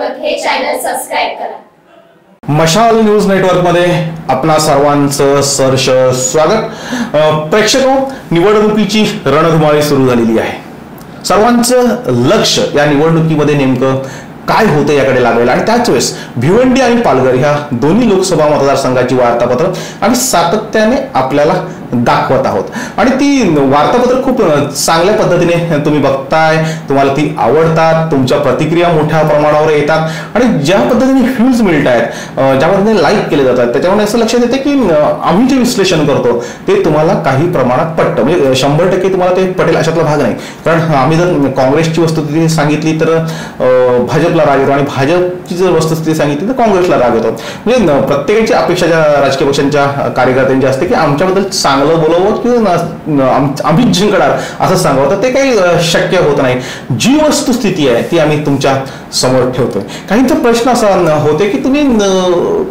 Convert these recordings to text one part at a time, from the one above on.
Network हे channel subscribe करा। मशाल न्यूज नेटवर्क मध्ये आपणा सर्वांचं सहर्ष स्वागत। प्रेक्षको, निवडणुकीची रणधुमाळी सुरू झालेली आहे। सर्वांचं लक्ष या निवडणुकीमध्ये नेमकं काय होतं याकडे लागलेलं आणि त्याच वेळेस भिवंडी आणि पालघर ह्या दोन्ही लोकसभा मतदारसंघाची वार्तापत्र आम्ही सातत्याने आपल्याला दाखवत आहोत आणि ती वार्तापत्र खूप चांगल्या पद्धतीने तुम्ही बघताय, तुम्हाला ती आवडतात, तुमच्या प्रतिक्रिया मोठ्या प्रमाणावर येतात आणि ज्या पद्धतीने व्ह्यूज मिळत आहेत, ज्या पद्धतीने लाईक केले जातात, त्याच्यामुळे असं लक्षात येते की आम्ही जे विश्लेषण करतो ते तुम्हाला काही प्रमाणात पटतं। म्हणजे 100% तुम्हाला ते पटेल अशातला भाग नाही, कारण आम्ही जर काँग्रेसची वस्तुस्थिती सांगितली तर भाजपला राग येतो आणि भाजपची जर वस्तुस्थिती सांगितली तर काँग्रेसला राग येतो। म्हणजे प्रत्येकाची अपेक्षा ज्या राजकीय पक्षांच्या कार्यकर्त्यांची असते की आमच्याबद्दल चांगलं बोलावं किंवा आम्ही जिंकणार असं सांगावं, तर ते काही शक्य होत नाही। जी वस्तुस्थिती आहे ती आम्ही तुमच्या समोर ठेवतोय। काहींचा प्रश्न असा होते की तुम्ही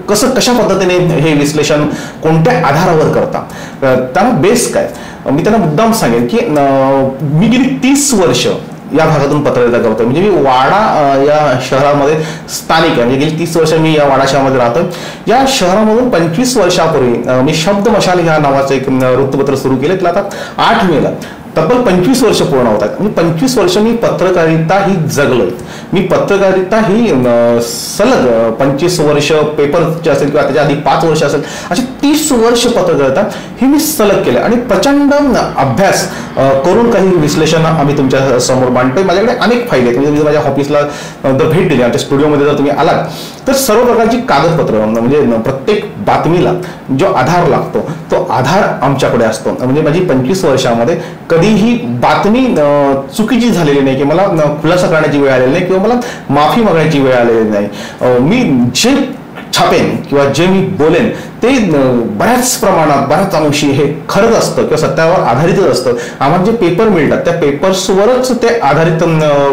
कशा पद्धतीने हे विश्लेषण कोणत्या आधारावर करता, त्याला बेस काय? मी त्यांना मुद्दाम सांगेन की मी गेली 30 वर्ष या भागातून पत्रकारिता करतो। म्हणजे मी वाडा या शहरामध्ये स्थानिक आहे, म्हणजे गेली 30 वर्ष मी या वाडा शहरामध्ये राहतो। या शहरामधून 25 वर्षापूर्वी मी शब्द मशाल या नावाचं एक वृत्तपत्र सुरू केले। त्याला आता 8 मेला तब्बल 25 वर्ष पूर्ण होतात। म्हणजे 25 वर्ष मी पत्रकारिता ही जगलोय। मी पत्रकारिता ही सलग 25 वर्ष पेपरचे असेल किंवा त्याच्या आधी 5 वर्ष असेल, असे 30 वर्ष पत्रकारिता ही मी सलग केले आणि प्रचंड अभ्यास करून काही विश्लेषण आम्ही तुमच्या समोर मांडतोय। माझ्याकडे अनेक फाईल आहेत। म्हणजे माझ्या ऑफिसला जर भेट दिली, आमच्या स्टुडिओमध्ये जर तुम्ही आलात तर सर्व प्रकारची कागदपत्र, म्हणजे प्रत्येक बातमीला जो आधार लागतो तो आधार आमच्याकडे असतो। म्हणजे माझी 25 वर्षामध्ये कधीही बातमी चुकीची झालेली नाही, की मला खुलासा करण्याची वेळ आलेली नाही किंवा मला माफी मागण्याची वेळ आलेली नाही। मी जे छापेन किंवा जे मी बोलेन ते बऱ्याच प्रमाणात, बऱ्याच अंशी हे खरंच असतं किंवा सत्यावर आधारितच असतं। आम्हाला जे पेपर मिळतात त्या पेपर्सवरच ते आधारित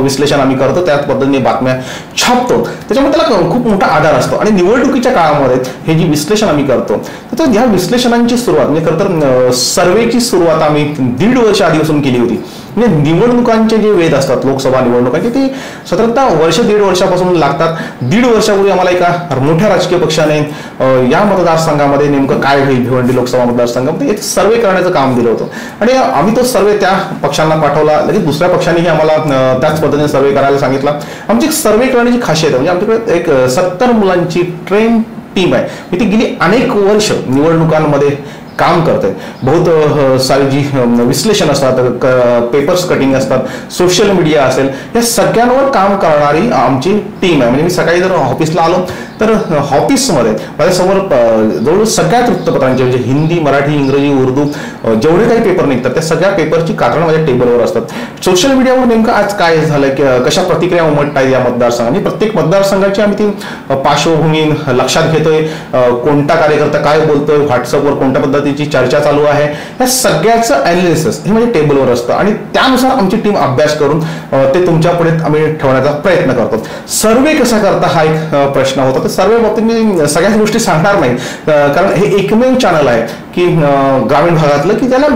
विश्लेषण आम्ही करतो, त्याच पद्धतीने बातम्या छापतो। त्याच्यामुळे त्याला खूप मोठा आधार असतो आणि निवडणुकीच्या काळामध्ये हे जी विश्लेषण आम्ही करतो तर या विश्लेषणांची सुरुवात म्हणजे खरं तर सर्वेची सुरुवात आम्ही 1.5 वर्ष आधीपासून केली होती। म्हणजे निवडणुकांचे जे वेध असतात, लोकसभा निवडणुकांचे, ते साधारणतः 1.5 वर्षापासून लागतात। 1.5 वर्षापूर्वी आम्हाला एका मोठ्या राजकीय पक्षाने या मतदारसंघामध्ये नेमकं काय होईल भिवंडी लोकसभा मतदारसंघामध्ये एक सर्वे करण्याचं काम दिलं होतं आणि आम्ही तो सर्वे त्या पक्षांना पाठवला। लगेच दुसऱ्या पक्षानेही आम्हाला त्याच पद्धतीने सर्वे करायला सांगितला। आमची सर्वे करण्याची खासियत म्हणजे आमच्याकडे एक 70 मुलांची ट्रेन टीम आहे। ती गेली अनेक वर्ष निवडणुकांमध्ये काम करते। बहुत सारी जी विश्लेषण असतात, पेपर्स कटिंग असतात, सोशल मीडिया असेल, या सगळ्यांवर काम करणारी आमची टीम आहे। म्हणजे मी सकाळी जर ऑफिसला आलो तर ऑफिसमध्ये माझ्यासमोर जवळ सगळ्याच वृत्तपत्रांचे, म्हणजे हिंदी, मराठी, इंग्रजी, उर्दू जेवढे काही पेपर निघतात त्या सगळ्या पेपरची कारणं माझ्या टेबलवर असतात। सोशल मीडियावर नेमकं आज काय झालं, की कशा प्रतिक्रिया उमटतात या मतदारसंघाची, प्रत्येक मतदारसंघाची आम्ही ती पार्श्वभूमी लक्षात घेतोय। कोणता कार्यकर्ता काय बोलतोय, व्हॉट्सअपवर कोणत्या पद्धतीची चर्चा चालू आहे, या सगळ्याचं अनालिसिस हे म्हणजे टेबलवर असतं आणि त्यानुसार आमची टीम अभ्यास करून ते तुमच्या पुढे आम्ही ठेवण्याचा प्रयत्न करतो। सर्वे कसा करता हा एक प्रश्न होता। तर सर्वे बाबतीत मी सगळ्याच गोष्टी सांगणार नाही, कारण हे एकमेव चॅनल आहे की ग्रामीण भागातलं की त्याला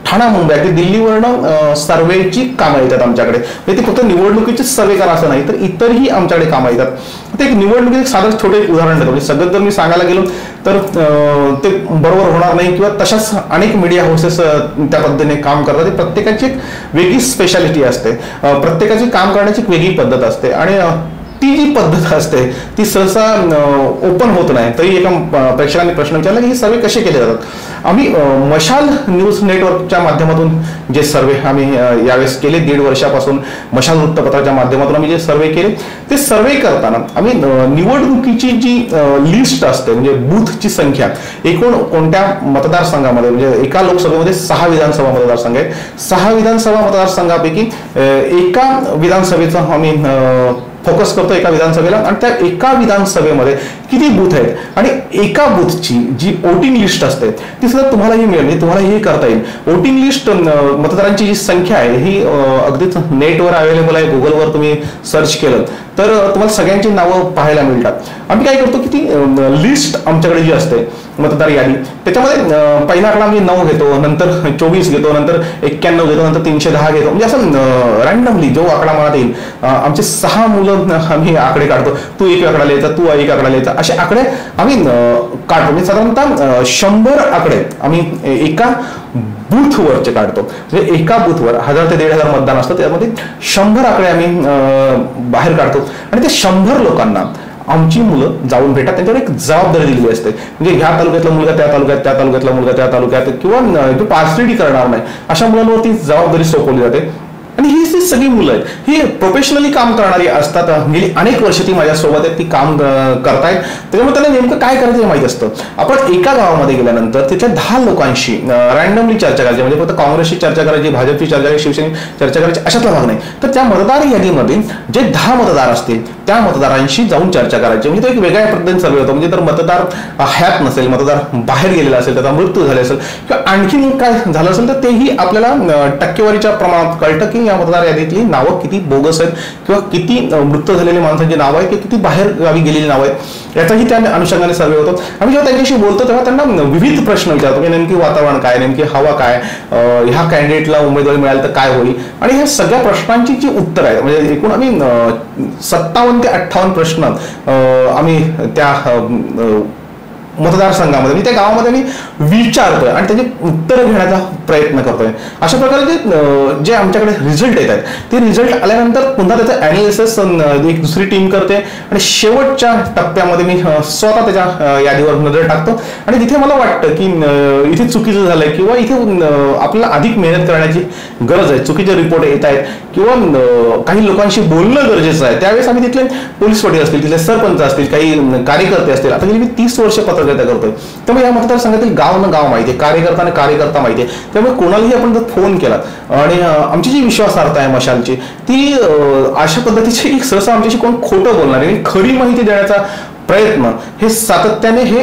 ठाणा, मुंबई, दिल्लीवरनं सर्वेची कामं येतात आमच्याकडे। म्हणजे ते फक्त निवडणुकीचेच सर्वे करा असं नाही, तर इतरही आमच्याकडे कामं येतात। ते एक निवडणुकीत एक साधं छोटे उदाहरण देतो। म्हणजे सगळं जर मी सांगायला गेलो तर ते बरोबर होणार नाही किंवा तशाच अनेक मीडिया हाऊसेस त्या पद्धतीने काम करतात। ते प्रत्येकाची एक वेगळी स्पेशालिटी असते, प्रत्येकाची काम करण्याची एक वेगळी पद्धत असते आणि ती जी पद्धत असते ती सहसा ओपन होत नाही। तरी एका प्रेक्षकांनी प्रश्न विचारला की हे सर्वे कसे केले जातात। आम्ही मशाल न्यूज नेटवर्कच्या माध्यमातून जे सर्वे आम्ही यावेळेस केले, 1.5 वर्षापासून मशाल वृत्तपत्राच्या माध्यमातून आम्ही जे सर्वे केले, ते सर्वे करताना आम्ही निवडणुकीची जी लिस्ट असते, म्हणजे बूथची संख्या, एकूण कोणत्या मतदारसंघामध्ये, म्हणजे एका लोकसभेमध्ये 6 विधानसभा मतदारसंघ आहेत, 6 विधानसभा मतदारसंघापैकी एका विधानसभेचा आम्ही फोकस करतो, एका विधानसभेला, आणि त्या एका विधानसभेमध्ये किती बूथ आहेत आणि एका बूथची जी वोटिंग लिस्ट असते ती सुद्धा तुम्हालाही मिळेल, म्हणजे तुम्हाला हे करता येईल. वोटिंग लिस्ट मतदारांची जी संख्या आहे ही अगदीच नेटवर अवेलेबल आहे. गुगलवर तुम्ही सर्च केलं तर तुम्हाला सगळ्यांची नावं पाहायला मिळतात. आम्ही काय करतो की ती लिस्ट आमच्याकडे जी असते मतदार यादी त्याच्यामध्ये पहिला आकडा आम्ही 9 घेतो, नंतर 24 घेतो, नंतर 91 घेतो, नंतर 310 घेतो. म्हणजे असं रॅन्डमली जो आकडा मनात येईल. आमचे 6 मुलं आम्ही आकडे काढतो. तू एक आकडा लिहायचा, तू एक आकडा लिहायचा, असे आकडे आम्ही काढतो. म्हणजे साधारणतः 100 आकडे आम्ही एका बूथवरचे काढतो. म्हणजे एका बूथवर 1000 ते 1500 मतदान असतं, त्यामध्ये 100 आकडे आम्ही बाहेर काढतो आणि ते 100 लोकांना आमची मुलं जाऊन भेटतात. त्यांच्यावर एक जबाबदारी दिलेली असते. म्हणजे ह्या तालुक्यातला मुलगा त्या तालुक्यात, त्या तालुक्यातला मुलगा त्या तालुक्यात, किंवा जो पार्सलिटी करणार नाही अशा मुलांवरती जबाबदारी सोपवली जाते. आणि ही जी सगळी मुलं आहेत ही प्रोफेशनली काम करणारी असतात. गेली अनेक वर्ष ती माझ्यासोबत आहेत, ती काम करतायत. त्याच्यामुळे त्यांना नेमकं काय करायचं हे माहिती असतं. आपण एका गावामध्ये गेल्यानंतर तिथल्या 10 लोकांशी रॅन्डमली चर्चा करायची. म्हणजे फक्त काँग्रेसची चर्चा करायची, भाजपची चर्चा करायची, शिवसेनेची चर्चा करायची अशातला भाग नाही. तर त्या मतदार यादीमध्ये जे 10 मतदार असतील त्या मतदारांशी जाऊन चर्चा करायची. म्हणजे तो एक वेगळ्या पद्धतीने सर्वे होतो. म्हणजे तर मतदार हयात नसेल, मतदार बाहेर गेलेला असेल, त्याचा मृत्यू झाला असेल किंवा आणखीन काय झालं असेल तर तेही आपल्याला टक्केवारीच्या प्रमाणात कळतं की या मतदार यादीतली नावं किती बोगस आहेत किंवा किती मृत्यू झालेल्या माणसांची नावं आहेत, किती बाहेर गावी गेलेली नावं आहेत, याचाही त्या अनुषंगाने सर्वे होतो. आम्ही जेव्हा त्यांच्याशी बोलतो तेव्हा त्यांना विविध प्रश्न विचारतो की नेमकी वातावरण काय, नेमकी हवा काय, ह्या कॅन्डिडेटला उमेदवारी मिळाली तर काय होईल. आणि ह्या सगळ्या प्रश्नांची जी उत्तर आहेत, म्हणजे एकूण आम्ही 57 ते 58 प्रश्न आम्ही त्या मतदारसंघामध्ये म्हणजे त्या गावामध्ये मी विचारतोय आणि त्याची उत्तरं घेण्याचा प्रयत्न करतोय. अशा प्रकारे जे आमच्याकडे रिझल्ट येत आहेत ते रिझल्ट आल्यानंतर पुन्हा त्याचं अॅनालिसिस एक दुसरी टीम करते आणि शेवटच्या टप्प्यामध्ये मी स्वतः त्याच्या यादीवर नजर टाकतो. आणि तिथे मला वाटतं की इथे चुकीचं झालंय किंवा इथे आपल्याला अधिक मेहनत करण्याची गरज आहे, चुकीचे रिपोर्ट येत आहेत किंवा काही लोकांशी बोलणं गरजेचं आहे. त्यावेळेस आम्ही तिथले पोलीस पाटील असतील, तिथले सरपंच असतील, काही कार्यकर्ते असतील. आता गेली मी 30 वर्ष पत्रकारिता करतोय, त्यामुळे या मतदारसंघातील गाव न गाव माहिती आहे, कार्यकर्ता माहिती आहे. त्यामुळे कोणालाही आपण जर फोन केला आणि आमची जी विश्वासार्हता आहे मशालची ती अशा पद्धतीची सहसा आमच्याशी कोण खोटं बोलणार आहे, खरी माहिती देण्याचा प्रयत्न हे सातत्याने हे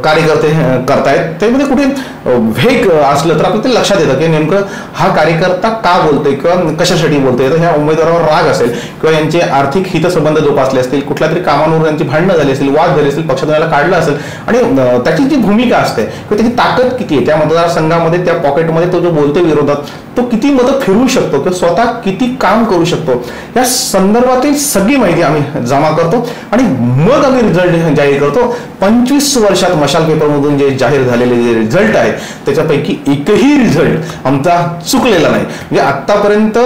कार्यकर्ते करतायत. त्यामध्ये कुठे भेग असलं तर आपल्याला ते लक्षात येतं की नेमकं हा कार्यकर्ता का बोलतोय किंवा कशासाठी बोलतोय. तर ह्या उमेदवारावर राग असेल किंवा यांचे आर्थिक हितसंबंध जोपासले असतील, कुठल्या तरी कामांवर यांची भांडणं झाली असतील, वाद झाले असतील, पक्षातून याला काढलं असेल आणि त्याची जी भूमिका असते किंवा त्याची ताकद किती आहे, त्या मतदारसंघामध्ये त्या पॉकेटमध्ये तो जो बोलतोय विरोधात तो किती मतं फिरवू शकतो किंवा स्वतः किती काम करू शकतो, या संदर्भातील सगळी माहिती आम्ही जमा करतो आणि मग आम्ही रिझल्ट जाहीर करतो. 25 वर्षात मशाल पेपरमधून जे जाहीर झालेले जे रिझल्ट आहेत त्याच्यापैकी एकही रिझल्ट आमचा चुकलेला नाही. म्हणजे आतापर्यंत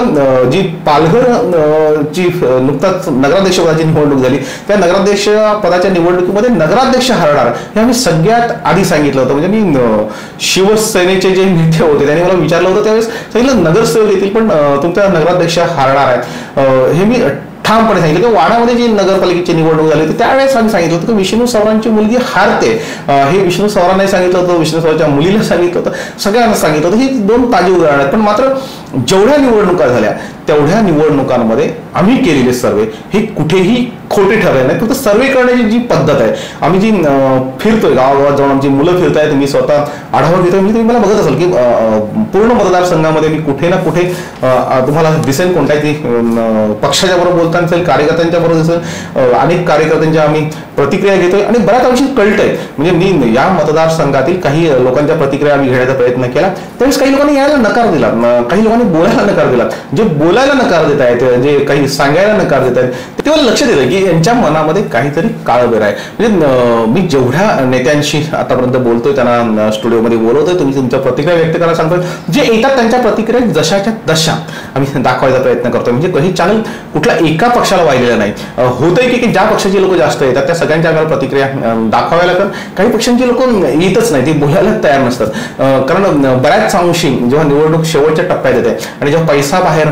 जी पालघर ची नुकताच नगराध्यक्ष पदाची निवडणूक झाली त्या नगराध्यक्ष पदाच्या निवडणुकीमध्ये नगराध्यक्ष हरणार हे आम्ही सगळ्यात आधी सांगितलं होतं. म्हणजे मी शिवसेनेचे जे नेते होते त्यांनी मला विचारलं होतं त्यावेळेस सांगितलं नगरसेवक येतील पण तुमचा नगराध्यक्ष हरणार आहे. हे मी ठामपणे सांगितलं की वाडामध्ये जी नगरपालिकेची निवडणूक झाली होती त्यावेळेस आम्ही सांगितलं होतं की विष्णू सवरांची मुलगी हारते. हे विष्णू सवरांनाही सांगितलं होतं, विष्णू सवरांच्या मुलीला सांगितलं होतं, सगळ्यांना सांगितलं होतं. ही 2 ताजी उदाहरणं आहेत. पण मात्र जेवढ्या निवडणुका झाल्या तेवढ्या निवडणुकांमध्ये आम्ही केलेले सर्वे हे कुठेही खोटे ठरले नाही. फक्त सर्वे करण्याची जी पद्धत आहे, आम्ही जी फिरतोय गावागावात जाऊन आमची मुलं फिरतायत, मी स्वतः आढावा घेतोय. म्हणजे तुम्ही मला बघत असाल की पूर्ण मतदारसंघामध्ये मी कुठे ना कुठे तुम्हाला दिसेल कोणत्याही पक्षाच्या बरोबर बोलताना दिसेल, कार्यकर्त्यांच्या बरोबर दिसेल, अनेक कार्यकर्त्यांच्या आम्ही प्रतिक्रिया घेतोय आणि बऱ्याच अंशी कळतंय. म्हणजे मी या मतदारसंघातील काही लोकांच्या प्रतिक्रिया आम्ही घेण्याचा प्रयत्न केला त्यावेळेस काही लोकांनी यायला नकार दिला, काही लोकांनी बोलायला नकार दिला. जे बोलायला नकार देत आहेत, जे काही सांगायला नकार देत आहेत तेव्हा लक्षात येतं की यांच्या मनामध्ये काहीतरी काळबेर आहे. म्हणजे मी जेवढ्या नेत्यांशी आतापर्यंत बोलतोय त्यांना स्टुडिओमध्ये बोलवतोय, तुम्ही तुमच्या प्रतिक्रिया व्यक्त करायला सांगतोय. जे येतात त्यांच्या प्रतिक्रिया जशाच्या तशा आम्ही दाखवायचा प्रयत्न करतोय. म्हणजे काही चॅनल कुठला एका पक्षाला वाहिलेला नाही. होतंय की ज्या पक्षाचे लोक जास्त येतात त्या सगळ्यांच्या आम्हाला प्रतिक्रिया दाखवाव्या लागतात. काही पक्षांची लोक येतच नाही, ती बोलायला तयार नसतात. कारण बऱ्याच अंशी जेव्हा निवडणूक शेवटच्या टप्प्यात येते आणि जेव्हा पैसा बाहेर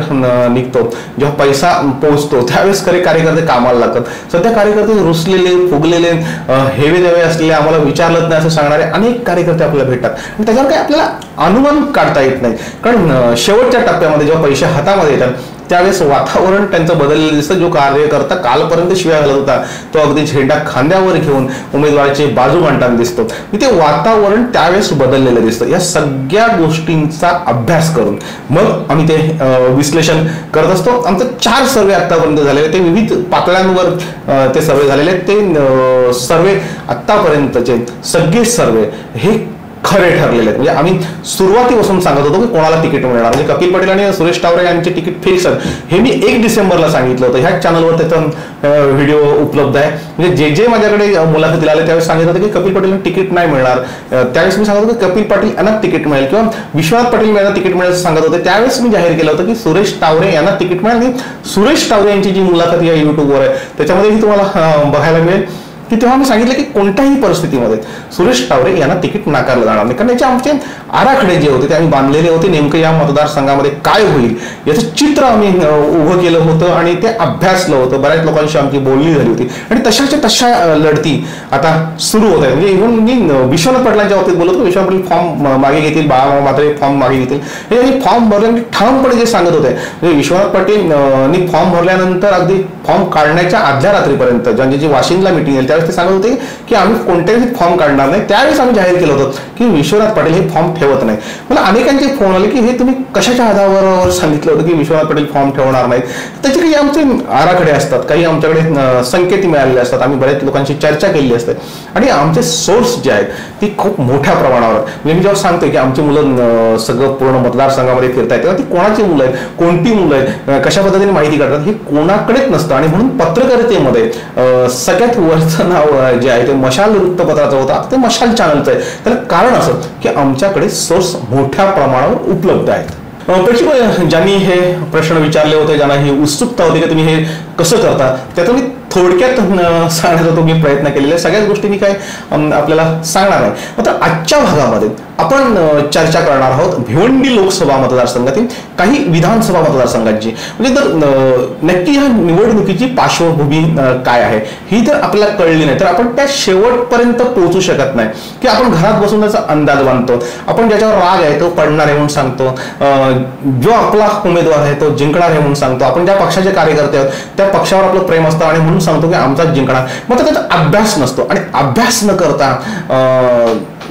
निघतो, जेव्हा पैसा पोहोचतो त्यावेळेस खरे कार्यकर्ते कामाला लागतात. सध्या कार्यकर्ते रुसलेले, फुगलेले, हेवे देवे असलेले, आम्हाला विचारलंच नाही असं सांगणारे अनेक कार्यकर्ते आपल्याला भेटतात आणि त्याच्यावर काही आपल्याला अनुमान काढता येत नाही. कारण शेवटच्या टप्प्यामध्ये जेव्हा पैसे हातामध्ये येतात त्यावेळेस वातावरण त्यांचं बदललेलं दिसतं. जो कार्यकर्ता कालपर्यंत शिव्या घालत होता तो अगदी झेंडा खांद्यावर घेऊन उमेदवाराची बाजू मांडताना दिसतो. ते वातावरण त्यावेळेस बदललेलं दिसतं. या सगळ्या गोष्टींचा अभ्यास करून मग आम्ही ते विश्लेषण करत असतो. आमचे 4 सर्वे आतापर्यंत झालेले, ते विविध पातळ्यांवर ते सर्वे झालेले. ते सर्वे आतापर्यंतचे सगळे सर्वे हे खरे ठरलेले आहेत. म्हणजे आम्ही सुरुवातीपासून सांगत होतो की कोणाला तिकीट मिळणार. म्हणजे कपिल पाटील आणि सुरेश टावरे यांचे तिकीट फिक्स आहे हे मी 1 डिसेंबरला सांगितलं होतं. ह्याच चॅनलवर त्याचा व्हिडिओ उपलब्ध आहे. म्हणजे जे माझ्याकडे मुलाखतीला आले त्यावेळेस सांगितलं होतं की कपिल पाटील तिकीट नाही मिळणार. त्यावेळेस मी सांगत होतो की कपिल पाटील यांना तिकीट मिळेल किंवा विश्वनाथ पाटील यांना तिकीट मिळेल सांगत होते. त्यावेळेस मी जाहीर केलं होतं की सुरेश टावरे यांना तिकीट मिळेल. आणि सुरेश टावरे यांची जी मुलाखत या युट्यूबवर आहे त्याच्यामध्येही तुम्हाला बघायला मिळेल की तेव्हा मी सांगितलं की कोणत्याही परिस्थितीमध्ये सुरेश टावरे यांना तिकीट नाकारलं जाणार नाही. कारण याचे आमचे आराखडे जे होते ते आम्ही बांधलेले होते. नेमकं या मतदारसंघामध्ये काय होईल याचं चित्र आम्ही उभं केलं होतं आणि ते अभ्यासलं होतं. बऱ्याच लोकांशी आमची बोलणी झाली होती आणि तशाच्या तशा लढती आता सुरू होत आहेत. म्हणजे इव्हन मी विश्वनाथ पाटलांच्या बाबतीत बोलत होतो. विश्वनाथ पाटील फॉर्म मागे घेतील, बाळामामा म्हात्रे फॉर्म मागे घेतील हे फॉर्म भरल्याने ठामपणे जे सांगत होते. म्हणजे विश्वनाथ पाटील फॉर्म भरल्यानंतर अगदी फॉर्म काढण्याच्या आदल्या रात्रीपर्यंत ज्यांची वाशिंदला मिटिंग येईल ते सांगत होते की आम्ही कोणत्याही फॉर्म काढणार नाही. त्यावेळेस आम्ही जाहीर केलं होतं की विश्वनाथ पाटील हे फॉर्म ठेवत नाही. मला अनेकांचे फोन आले की हे तुम्ही कशाच्या आधारावर सांगितलं होतं की विश्वनाथ पाटील फॉर्म ठेवणार नाहीत. त्याचे काही आमचे आराखडे असतात, काही आमच्याकडे संकेत मिळालेले असतात. आम्ही बऱ्याच लोकांशी चर्चा केलेली असते आणि आमचे सोर्स जे आहेत ती खूप मोठ्या प्रमाणावर. म्हणजे मी जेव्हा सांगतोय की आमची मुलं सगळं पूर्ण मतदारसंघामध्ये फिरतायत तेव्हा ती कोणाची मुलं आहेत, कोणती मुलं आहेत, कशा पद्धतीने माहिती काढतात हे कोणाकडेच नसतं. आणि म्हणून पत्रकारितेमध्ये सगळ्यात वरचं नाव जे आहे ते मशाल वृत्तपत्राचं होतं, ते मशाल चॅनलचं आहे. त्याला कारण असं की आमच्याकडे सोर्स मोठ्या प्रमाणावर उपलब्ध आहेत. प्रेक्षक ज्यांनी हे प्रश्न विचारले होते, ज्यांना ही उत्सुकता होती की तुम्ही हे कसं करता, त्यातून मी थोडक्यात सांगण्याचा तो मी प्रयत्न केलेला आहे. सगळ्याच गोष्टी मी काय आपल्याला सांगणार नाही. मात्र आजच्या भागामध्ये आपण चर्चा करणार आहोत भिवंडी लोकसभा मतदारसंघातील काही विधानसभा मतदारसंघांची. म्हणजे तर नक्की ह्या निवडणुकीची पार्श्वभूमी काय आहे ही जर आपल्याला कळली नाही तर आपण त्या शेवटपर्यंत पोहोचू शकत नाही. की आपण घरात बसून त्याचा अंदाज बांधतो, आपण ज्याच्यावर राग आहे तो पडणार आहे म्हणून सांगतो, जो आपला उमेदवार आहे तो जिंकणार आहे म्हणून सांगतो, आपण ज्या पक्षाचे कार्यकर्ते आहोत त्या पक्षावर आपलं प्रेम असतं आणि म्हणून सांगतो की आमचा जिंकणार. मग त्याचा अभ्यास नसतो आणि अभ्यास न करता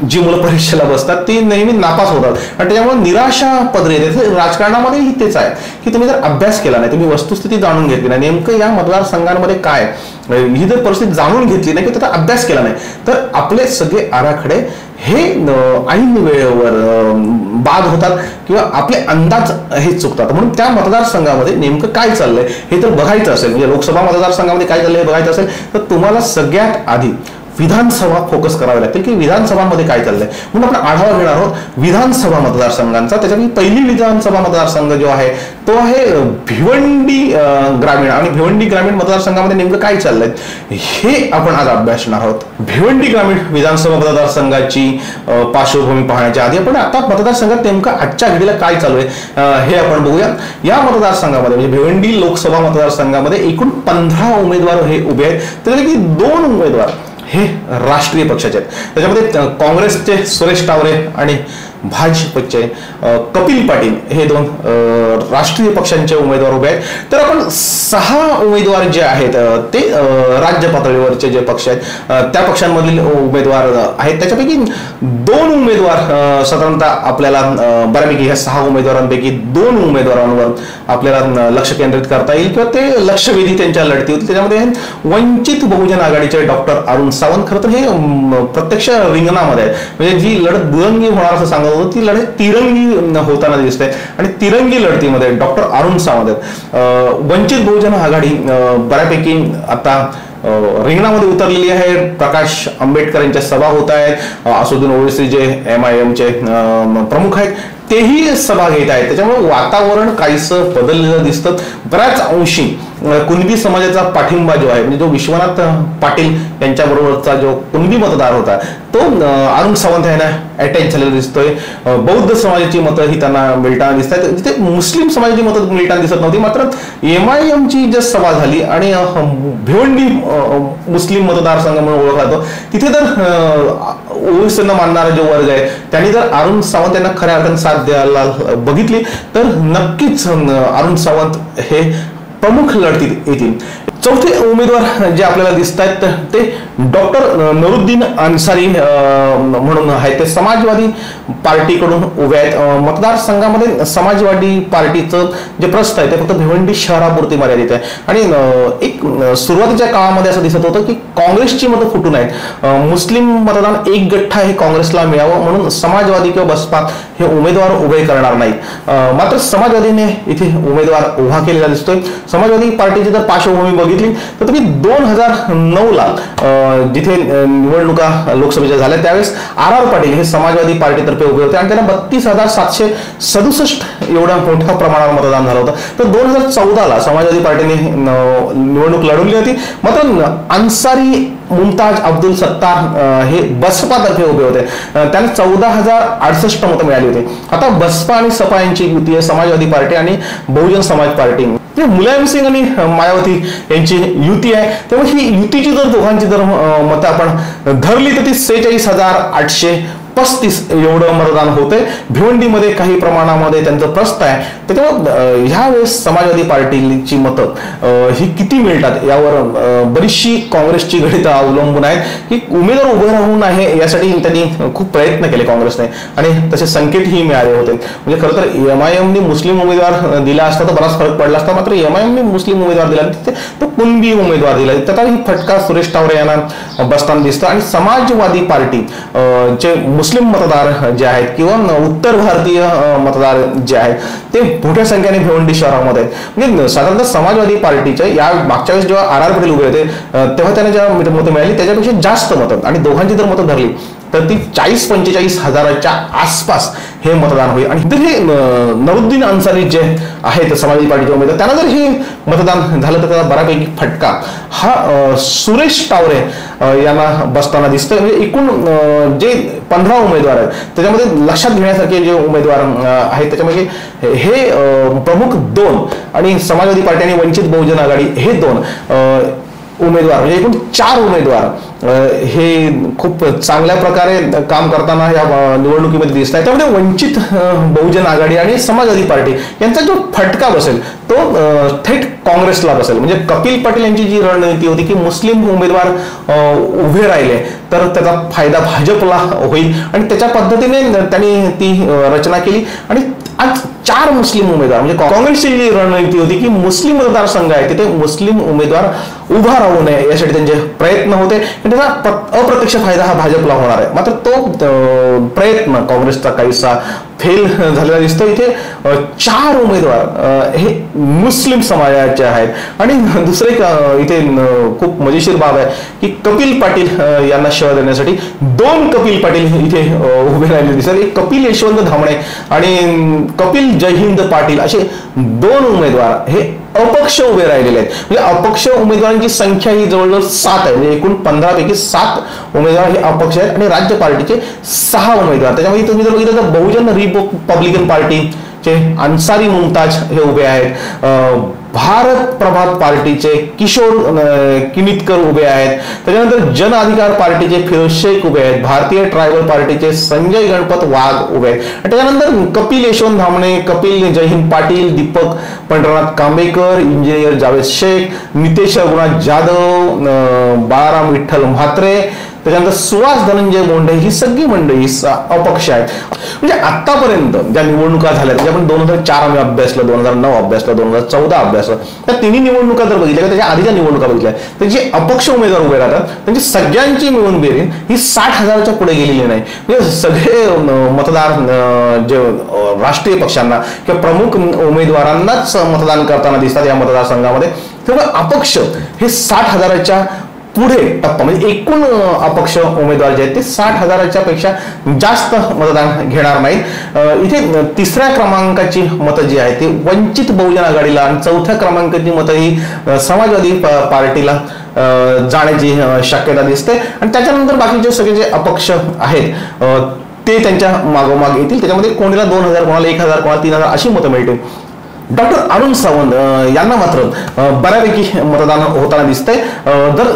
जी मुलं परीक्षेला बसतात ती नेहमी नापास होतात आणि त्याच्यामुळे निराशा पदरी येते. राजकारणामध्येही तेच आहे की तुम्ही जर अभ्यास केला नाही, तुम्ही वस्तुस्थिती जाणून घेतली नाही, नेमकं या मतदारसंघांमध्ये काय ही जर परिस्थिती जाणून घेतली नाही की त्याचा अभ्यास केला नाही तर आपले सगळे आराखडे हे ऐन वेळेवर बाद होतात किंवा आपले अंदाज हे चुकतात. म्हणून त्या मतदारसंघामध्ये नेमकं काय चाललंय हे तर बघायचं असेल, म्हणजे लोकसभा मतदारसंघामध्ये काय चाललंय हे बघायचं असेल तर तुम्हाला सगळ्यात आधी विधानसभा फोकस करावे लागतील की विधानसभांमध्ये काय चाललंय. म्हणून आपण आढावा घेणार आहोत विधानसभा मतदारसंघांचा. त्याच्यापैकी पहिली विधानसभा मतदारसंघ जो आहे तो आहे भिवंडी ग्रामीण. आणि भिवंडी ग्रामीण मतदारसंघामध्ये नेमकं काय चाललंय हे आपण आज अभ्यासणार आहोत. भिवंडी ग्रामीण विधानसभा मतदारसंघाची पार्श्वभूमी पाहण्याच्या आधी आपण आता मतदारसंघात नेमकं आजच्या घडीला काय चालू आहे हे आपण बघूया. या मतदारसंघामध्ये म्हणजे भिवंडी लोकसभा मतदारसंघामध्ये एकूण 15 उमेदवार हे उभे आहेत. त्यापैकी 2 उमेदवार हे राष्ट्रीय पक्षाचे आहेत. त्याच्यामध्ये काँग्रेसचे सुरेश टावरे आणि भाजपचे कपिल पाटील हे 2 राष्ट्रीय पक्षांचे उमेदवार उभे आहेत. तर आपण 6 उमेदवार जे आहेत ते राज्य पातळीवरचे जे पक्ष आहेत त्या पक्षांमधील उमेदवार आहेत. त्याच्यापैकी 2 उमेदवार साधारणतः आपल्याला बऱ्यापैकी ह्या 6 उमेदवारांपैकी 2 उमेदवारांवर आपल्याला लक्ष केंद्रित करता येईल किंवा ते लक्षवेधी त्यांच्या लढती होती. त्याच्यामध्ये वंचित बहुजन आघाडीचे डॉक्टर अरुण सावंत खरं तर हे प्रत्यक्ष रिंगणामध्ये आहेत. म्हणजे जी लढत दुरंगी होणार असं सांगत होतं ती लढत तिरंगी होताना दिसते आणि तिरंगी लढतीमध्ये डॉक्टर अरुण सावंत आहेत. वंचित बहुजन आघाडी बऱ्यापैकी आता रिंगणामध्ये उतरलेली आहे. प्रकाश आंबेडकर यांच्या सभा होत आहेत. असुद्दीन ओवैसी जे MIM चे प्रमुख आहेत तेही सभा घेत आहेत. त्याच्यामुळे वातावरण काहीसं बदललेलं दिसतं. बऱ्याच अंशी कुणबी समाजाचा पाठिंबा जो आहे म्हणजे जो विश्वनाथ पाटील यांच्याबरोबरचा जो कुणबी मतदार होता तो अरुण सावंत यांना अटॅच झालेला दिसतोय. बौद्ध समाजाची मतं ही त्यांना मिळताना दिसत आहेत. जिथे मुस्लिम समाजाची मतं मिळताना दिसत नव्हती, मात्र MIMची जी सभा झाली आणि भिवंडी मुस्लिम मतदारसंघ म्हणून ओळखला जातो, तिथे तर ओबीसींना मानणारा जो वर्ग आहे त्यांनी जर अरुण सावंत यांना खऱ्या अर्थाने साथ द्यायला बघितली तर नक्कीच अरुण सावंत हे प्रमुख लढतीत येतील. चौथे उमेदवार जे आपल्याला दिसत आहेत ते डॉक्टर नरुद्दीन अन्सारी म्हणून आहेत. ते समाजवादी पार्टीकडून उभे आहेत. मतदारसंघामध्ये समाजवादी पार्टीचं जे प्रस्थ आहे ते फक्त भिवंडी शहरापुरती मर्यादित आहे आणि एक सुरुवातीच्या काळामध्ये असं दिसत होतं की काँग्रेसची मतं फुटून आहेत. मुस्लिम मतदान एक गठ्ठा हे काँग्रेसला मिळावं म्हणून समाजवादी किंवा बसपा हे उमेदवार उभे करणार नाहीत. मात्र समाजवादीने इथे उमेदवार उभा केलेला दिसतोय. समाजवादी पार्टीची जर पार्श्वभूमी बघितली तर तुम्ही 2009ला जिथे निवडणुका लोकसभेच्या झाल्या त्यावेळेस RR पाटील हे समाजवादी पार्टीतर्फे उभे होते आणि त्यांना 32,767 एवढ्या मोठ्या प्रमाणावर मतदान झालं होतं. तर 2014ला समाजवादी पार्टीने निवडणूक लढवली होती. मात्र अन्सारी मुमताज अब्दुल सत्तार हे बसपातर्फे उभे होते. त्यांना 14,068 मतं मिळाली होती. आता बसपा आणि सपा यांची युती आहे, समाजवादी पार्टी आणि बहुजन समाज पार्टी. मुलायम सिंग आणि मायावती यांची युती आहे. त्यामुळे ही युतीची जर दोघांची जर मतं आपण धरली तर ती 46,835 एवढं मतदान होतंय. भिवंडीमध्ये काही प्रमाणामध्ये त्यांचं प्रस्थ आहे. त्याच्यामुळे ह्या वेळेस समाजवादी पार्टीची मतं ही किती मिळतात यावर बरीचशी काँग्रेसची गणितं अवलंबून आहेत की उमेदवार उभे राहून आहे यासाठी त्यांनी खूप प्रयत्न केले काँग्रेसने आणि तसे संकेतही मिळाले होते. म्हणजे खरं तर MIMने मुस्लिम उमेदवार दिला असता तर बराच फरक पडला असता. मात्र MIMने मुस्लिम उमेदवार दिला तो कुणबी उमेदवार दिला. त्याचा ही फटका सुरेश टावरे यांना बसताना दिसतो आणि समाजवादी पार्टी जे मुस्लिम मतदार जे आहेत किंवा उत्तर भारतीय मतदार जे आहेत ते मोठ्या संख्येने भिवंडी शहरामध्ये आहेत. म्हणजे साधारणतः समाजवादी पार्टीच्या या मागच्या वेळेस जेव्हा RR पाटील उभे होते तेव्हा त्यांना जेव्हा मतं मिळाली त्याच्यापेक्षा जास्त मतं आणि दोघांची जर मतं धरली तर ती 40-45 हजाराच्या आसपास हे मतदान होईल. आणि हे नरुद्दीन अन्सारी जे आहेत समाजवादी पार्टीचे उमेदवार त्यांना जर हे मतदान झालं तर त्याचा बऱ्यापैकी फटका हा सुरेश टावरे यांना बसताना दिसतोय. म्हणजे एकूण जे 15 उमेदवार आहेत त्याच्यामध्ये लक्षात घेण्यासारखे जे उमेदवार आहेत त्याच्यामध्ये हे प्रमुख 2 आणि समाजवादी पार्टी आणि वंचित बहुजन आघाडी हे 2 उमेदवार म्हणजे एकूण 4 उमेदवार हे खूप चांगल्या प्रकारे काम करताना या निवडणुकीमध्ये दिसत आहे. त्यामध्ये वंचित बहुजन आघाडी आणि समाजवादी पार्टी यांचा जो फटका बसेल तो थेट काँग्रेसला बसेल. म्हणजे कपिल पाटील यांची जी रणनीती होती की मुस्लिम उमेदवार उभे राहिले तर त्याचा फायदा भाजपला होईल आणि त्याच्या पद्धतीने त्यांनी ती रचना केली आणि आज 4 मुस्लिम उमेदवार म्हणजे काँग्रेसची जी रणनीती होती की मुस्लिम मतदारसंघ आहे तिथे मुस्लिम उमेदवार उभा राहू नये यासाठी त्यांचे प्रयत्न होते. त्याचा अप्रत्यक्ष फायदा हा भाजपला होणार आहे. मात्र तो प्रयत्न काँग्रेसचा काहीसा फेल झालेला दिसतो. इथे 4 उमेदवार हे मुस्लिम समाजाचे आहेत आणि दुसरे इथे खूप मजेशीर बाब आहे की कपिल पाटील यांना शह देण्यासाठी 2 कपिल पाटील इथे उभे राहिले दिसतात. एक कपिल यशवंत धामणे आणि कपिल जयहिंद पाटील असे 2 उमेदवार हे अपक्ष उभे राहिलेले आहेत. म्हणजे अपक्ष उमेदवारांची संख्या ही जवळजवळ 7 आहे. म्हणजे एकूण 15 पैकी 7 उमेदवार हे अपक्ष आहेत आणि राज्य पार्टीचे 6 उमेदवार. त्याच्यामध्ये तुम्ही जर बघितलं तर बहुजन रिपब्लिकन पार्टीचे अन्सारी मुमताज हे उभे आहेत. भारत प्रभात पार्टीचे किशोर किनीतकर उभे आहेत. त्याच्यानंतर जन अधिकार पार्टीचे फिरोज शेख उभे आहेत. भारतीय ट्रायबल पार्टीचे संजय गणपत वाघ उभे आहेत. त्याच्यानंतर कपिल यशवंत धामणे, कपिल जयहिंद पाटील, दीपक पंढरनाथ कांबेकर, इंजिनियर जावेद शेख, नितेश रघुनाथ जाधव, बाळाराम विठ्ठल म्हात्रे, त्याच्यानंतर सुहास धनंजय मुंडे ही सगळी मंडळी अपक्ष आहेत. म्हणजे आतापर्यंत ज्या निवडणुका झाल्या त्याच्या आपण 2004 आम्ही अभ्यासलं, 2009 अभ्यासलं, 2014 अभ्यासलं. त्या तिन्ही निवडणुका जर बघितल्या त्याच्या आधीच्या निवडणुका बघितल्या तर जे अपक्ष उमेदवार उभे राहतात त्यांची सगळ्यांची मिळून बेरीज ही 60,000च्या पुढे गेलेली नाही. म्हणजे सगळे मतदार जे राष्ट्रीय पक्षांना किंवा प्रमुख उमेदवारांनाच मतदान करताना दिसतात या मतदारसंघामध्ये. तेव्हा अपक्ष हे 60,000च्या पुढे टप्पा म्हणजे एकूण अपक्ष उमेदवार जे आहेत ते 60,000च्या पेक्षा जास्त मतदान घेणार नाहीत. इथे तिसऱ्या क्रमांकाची मतं जी आहेत ती वंचित बहुजन आघाडीला आणि चौथ्या क्रमांकाची मतं ही समाजवादी पार्टीला जाण्याची शक्यता दिसते. आणि त्याच्यानंतर बाकीचे सगळे जे अपक्ष आहेत ते त्यांच्या मागोमाग येतील. त्याच्यामध्ये कोणाला 2,000, कोणाला 1,000, कोणाला 3,000 अशी मतं मिळतील. डॉक्टर अरुण सावंत यांना मात्र बऱ्यापैकी मतदान होताना दिसतंय. जर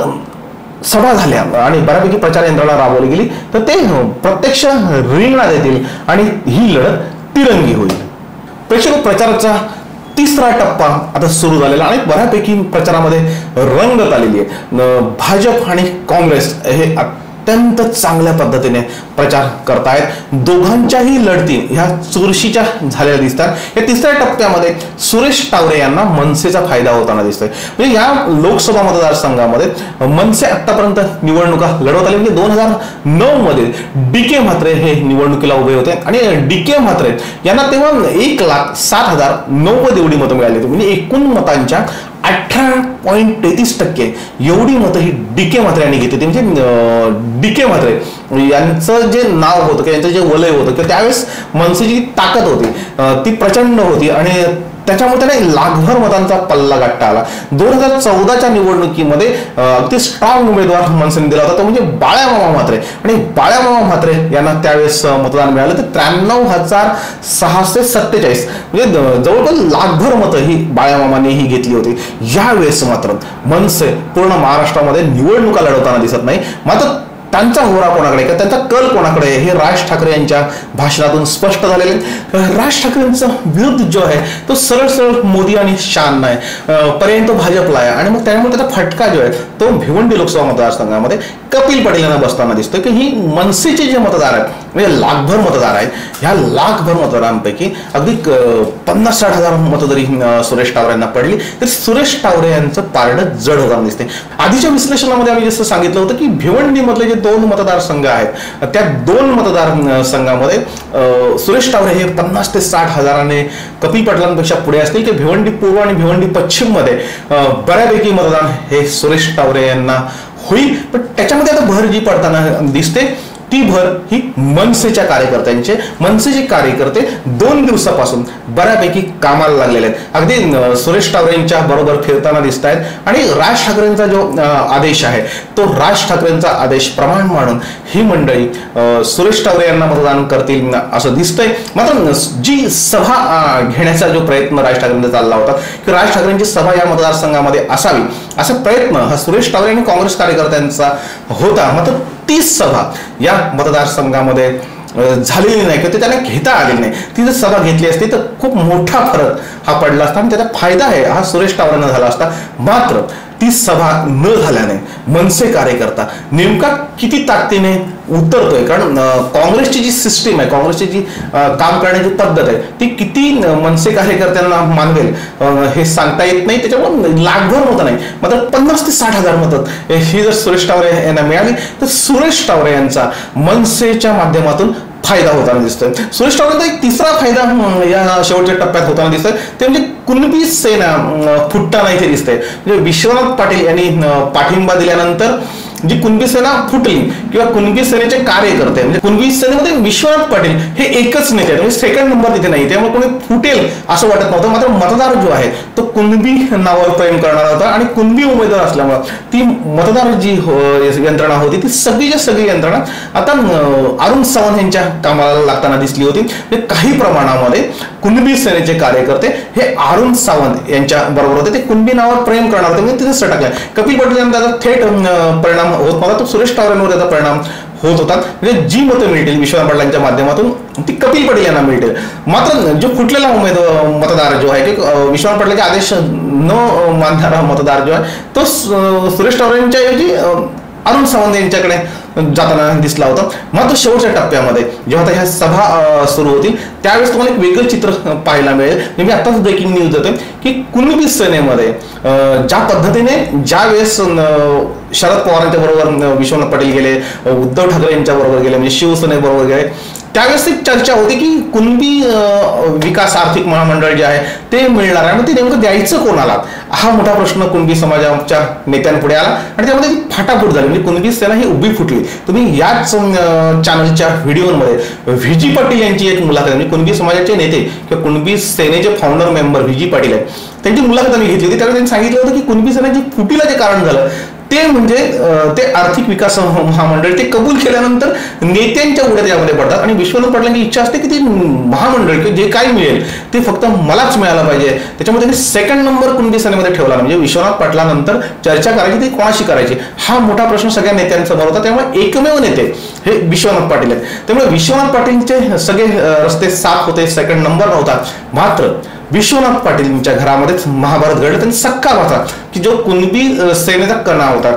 सभा झाल्या आणि बऱ्यापैकी प्रचार यंत्रणा राबवली गेली तर ते प्रत्यक्ष रिंगणात येतील आणि ही लढत तिरंगी होईल. प्रेक्षक, प्रचाराचा तिसरा टप्पा आता सुरू झालेला आणि बऱ्यापैकी प्रचारामध्ये रंगत आलेली आहे. भाजप आणि काँग्रेस हे अत्यंत चांगल्या पद्धतीने प्रचार करतायत. दोघांच्याही लढती ह्या चुरशीच्या झालेल्या दिसतात. या तिसऱ्या टप्प्यामध्ये सुरेश टावरे यांना मनसेचा फायदा होताना दिसतोय. म्हणजे या लोकसभा मतदारसंघामध्ये मनसे आतापर्यंत निवडणुका लढवत आली. म्हणजे 2009 मध्ये DK म्हात्रे हे निवडणुकीला उभे होते आणि DK म्हात्रे यांना तेव्हा 1,07,090 एवढी मतं मिळाली होती. म्हणजे एकूण मतांच्या 18.33% एवढी मतं ही DK म्हात्रे यांनी घेतली. म्हणजे DK म्हात्रे यांचं जे नाव होतं किंवा यांचं जे वलय होतं किंवा त्यावेळेस मनसेची ताकद होती ती प्रचंड होती आणि त्याच्यामुळे त्याला लाखभर मतांचा पल्ला गाठता आला. 2014च्या निवडणुकीमध्ये अगदी स्ट्रॉंग उमेदवार मनसेने दिला होता तो म्हणजे बाळ्यामामा म्हात्रे. आणि बाळ्यामामा म्हात्रे यांना त्यावेळेस मतदान मिळालं तर 93,647 म्हणजे जवळपास लाखभर मतं ही बाळ्यामामाने ही घेतली होती. यावेळेस मात्र मनसे पूर्ण महाराष्ट्रामध्ये निवडणुका लढवताना दिसत नाही. मात्र त्यांचा होरा कोणाकडे किंवा त्यांचा कल कोणाकडे हे राज ठाकरे यांच्या भाषणातून स्पष्ट झालेले. राज ठाकरेंचा विरुद्ध जो आहे तो सरळ सरळ मोदी आणि शाह नाही पर्यंत भाजपला आहे. आणि मग त्यामुळे त्याचा फटका जो आहे तो भिवंडी लोकसभा मतदारसंघामध्ये कपिल पाटील यांना बसताना दिसतोय की ही मनसेचे जे मतदार आहेत म्हणजे लाखभर मतदार आहेत. ह्या लाखभर मतदारांपैकी अगदी 50-60,000 मतं जरी सुरेश टावरे यांना पडली तर सुरेश टावरे यांचं पारडं जड होताना दिसते. आधीच्या विश्लेषणामध्ये आम्ही जसं सांगितलं होतं की भिवंडी मधले जे 2 मतदारसंघ आहेत त्या 2 मतदारसंघामध्ये सुरेश टावरे हे 50 ते 60,000ने कपिल पाटलांपेक्षा पुढे असतील की भिवंडी पूर्व आणि भिवंडी पश्चिम मध्ये बऱ्यापैकी मतदान हे सुरेश टावरे यांना होईल. पण त्याच्यामध्ये आता भर जी पडताना दिसते ती भर ही मनसेच्या कार्यकर्त्यांचे. मनसेचे कार्यकर्ते 2 दिवसापासून बऱ्यापैकी कामाला लागलेले आहेत. अगदी सुरेश टावरेंच्या बरोबर फिरताना दिसत आहेत आणि राज ठाकरेंचा जो आदेश आहे तो राज ठाकरेंचा आदेश प्रमाण मानून ही मंडळी सुरेश टावरे यांना मतदान करतील असं दिसतंय. मात्र जी सभा घेण्याचा जो प्रयत्न राज ठाकरेंचा चालला होता की राज ठाकरेंची सभा या मतदारसंघामध्ये असावी असा प्रयत्न हा सुरेश टावरे आणि काँग्रेस कार्यकर्त्यांचा होता. मात्र ती सभा या मतदारसंघामध्ये झालेली नाही किंवा ते त्यांना घेता आलेली नाही. ती जर सभा घेतली असती तर खूप मोठा फरक हा पडला असता आणि त्याचा फायदा आहे हा सुरेश टावरेंना झाला असता. मात्र ती सभा न झाल्याने मनसे कार्यकर्ता नेमका किती ताकदीने उतरतोय कारण काँग्रेसची जी सिस्टीम आहे काँग्रेसची जी काम करण्याची पद्धत आहे ती किती मनसे कार्यकर्त्यांना मानवेल हे सांगता येत नाही. त्याच्यामुळे लाखभर मतं नाही मात्र 50 ते 60,000 मतं ही जर सुरेश टावरे यांना मिळाली तर सुरेश टावरे यांचा मनसेच्या माध्यमातून फायदा होताना दिसतोय. सुरेश टावरेंचा एक तिसरा फायदा या शेवटच्या टप्प्यात होताना दिसतोय ते म्हणजे कुणबी सेना फुटताना इथे दिसते. म्हणजे विश्वनाथ पाटील यांनी पाठिंबा दिल्यानंतर जी कुणबी सेना फुटली किंवा कुणबी सेनेचे कार्यकर्ते म्हणजे कुणबी सेनेमध्ये विश्वनाथ पाटील हे एकच नेते म्हणजे सेकंड नंबर तिथे नाही त्यामुळे कोणी फुटेल असं वाटत नव्हतं. मात्र मतदार जो आहे तो कुणबी नावावर प्रेम करणारा होता आणि कुणबी उमेदवार असल्यामुळे ती मतदार जी यंत्रणा होती ती सगळी यंत्रणा आता अरुण सावंत यांच्या कामाला लागताना दिसली होती. काही प्रमाणामध्ये कुणबी सेनेचे कार्यकर्ते हे अरुण सावंत यांच्या बरोबर होते. ते कुणबी नावावर प्रेम करणार होते म्हणजे तिथे सटकले. कपिल पाटील यांना त्याचा थेट परिणाम होत नव्हता तो सुरेश टावरेंवर त्याचा परिणाम होत होता. म्हणजे जी मतं मिळतील विश्वनाथ पाटलांच्या माध्यमातून ती कपिल पाटील यांना मिळतील. मात्र जो फुटलेला मतदार जो आहे की विश्वनाथ पाटलांचे आदेश न मानणारा मतदार जो आहे तो सुरेश टावरेंच्या ऐवजी अरुण सावंत यांच्याकडे जाताना दिसला होता. मात्र शेवटच्या टप्प्यामध्ये जेव्हा ह्या सभा सुरू होतील त्यावेळेस तुम्हाला एक वेगळं चित्र पाहायला मिळेल. मी आताच ब्रेकिंग न्यूज देतोय की कुणबी सेनेमध्ये ज्या पद्धतीने ज्या वेळेस शरद पवारांच्या बरोबर विश्वनाथ पाटील गेले उद्धव ठाकरे यांच्या बरोबर गेले म्हणजे शिवसेनेबरोबर गेले त्यावेळेस एक चर्चा होती की कुणबी विकास आर्थिक महामंडळ जे आहे ते मिळणार आहे, ते नेमकं द्यायचं कोणाला, हा मोठा प्रश्न कुणबी समाजाच्या नेत्यांपुढे आला आणि त्यामध्ये फाटाफूट झाली. म्हणजे कुणबी सेना ही उभी फुटली. तुम्ही याच चॅनलच्या व्हिडिओमध्ये व्हीजी पाटील यांची एक मुलाखत, म्हणजे कुणबी समाजाचे नेते किंवा कुणबी सेनेचे फाउंडर मेंबर व्हीजी पाटील आहेत, त्यांची मुलाखत आम्ही घेतली होती. त्यावेळी त्यांनी सांगितलं होतं की कुणबी सेनेची फुटीला जे कारण झालं ते म्हणजे ते आर्थिक विकास महामंडळ ते कबूल केल्यानंतर नेत्यांच्या उड्या त्यामध्ये पडतात आणि विश्वनाथ पाटलांची इच्छा असते की ते महामंडळ किंवा जे काही मिळेल ते फक्त मलाच मिळालं पाहिजे. त्याच्यामध्ये त्यांनी सेकंड नंबर कुणबी सेनेमध्ये ठेवला. म्हणजे विश्वनाथ पाटलांनंतर चर्चा करायची ती कोणाशी करायची हा मोठा प्रश्न सगळ्या नेत्यांसमोर होता. त्यामुळे एकमेव नेते हे विश्वनाथ पाटील आहेत. त्यामुळे विश्वनाथ पाटीलचे सगळे रस्ते साफ होते, सेकंड नंबर नव्हता. मात्र विश्वनाथ पाटीलच्या घरामध्येच महाभारत घडलं. त्यांनी सक्का होता की जो कुणबी सेनेचा कणा होता.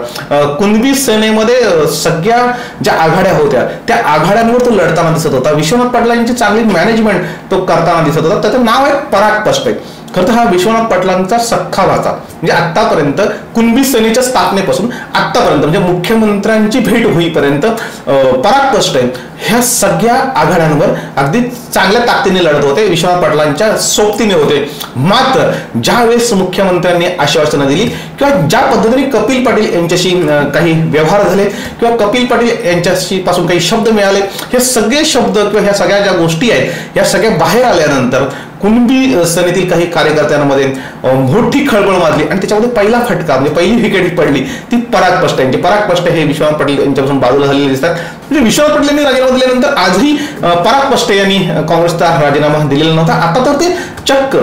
कुणबी सेनेमध्ये सगळ्या ज्या आघाड्या होत्या त्या आघाड्यांवर तो लढताना दिसत होता. विश्वनाथ पाटलांची चांगली मॅनेजमेंट तो करताना दिसत होता. त्याचं नाव आहे पराग पष्टे. खरं तर हा विश्वनाथ पाटलांचा सख्खा भाचा. म्हणजे आतापर्यंत कुणबी सेनेच्या स्थापनेपासून आतापर्यंत म्हणजे मुख्यमंत्र्यांची भेट होईपर्यंत पराग पष्टे ह्या सगळ्या आघाड्यांवर अगदी चांगल्या ताकदीने लढत होते, विश्वनाथ पाटलांच्या सोबतीने होते. मात्र ज्यावेळेस मुख्यमंत्र्यांनी आश्वासनं दिली किंवा ज्या पद्धतीने कपिल पाटील यांच्याशी काही व्यवहार झाले किंवा कपिल पाटील यांच्याशी पासून काही शब्द मिळाले, हे सगळे शब्द किंवा ह्या सगळ्या ज्या गोष्टी आहेत या सगळ्या बाहेर आल्यानंतर कुणबी सेनेतील काही कार्यकर्त्यांमध्ये मोठी खळबळ माजली आणि त्याच्यामध्ये पहिला फटका म्हणजे पहिली विकेट पडली ती पराग पष्टे यांची. पराग पष्टे हे विश्वनाथ पाटील यांच्यापासून बाजूला झालेले दिसतात. म्हणजे विश्वनाथ पाटील यांनी राजीनामा दिल्यानंतर आजही पराग पष्टे यांनी काँग्रेसचा राजीनामा दिलेला नव्हता. आता तर ते चक्क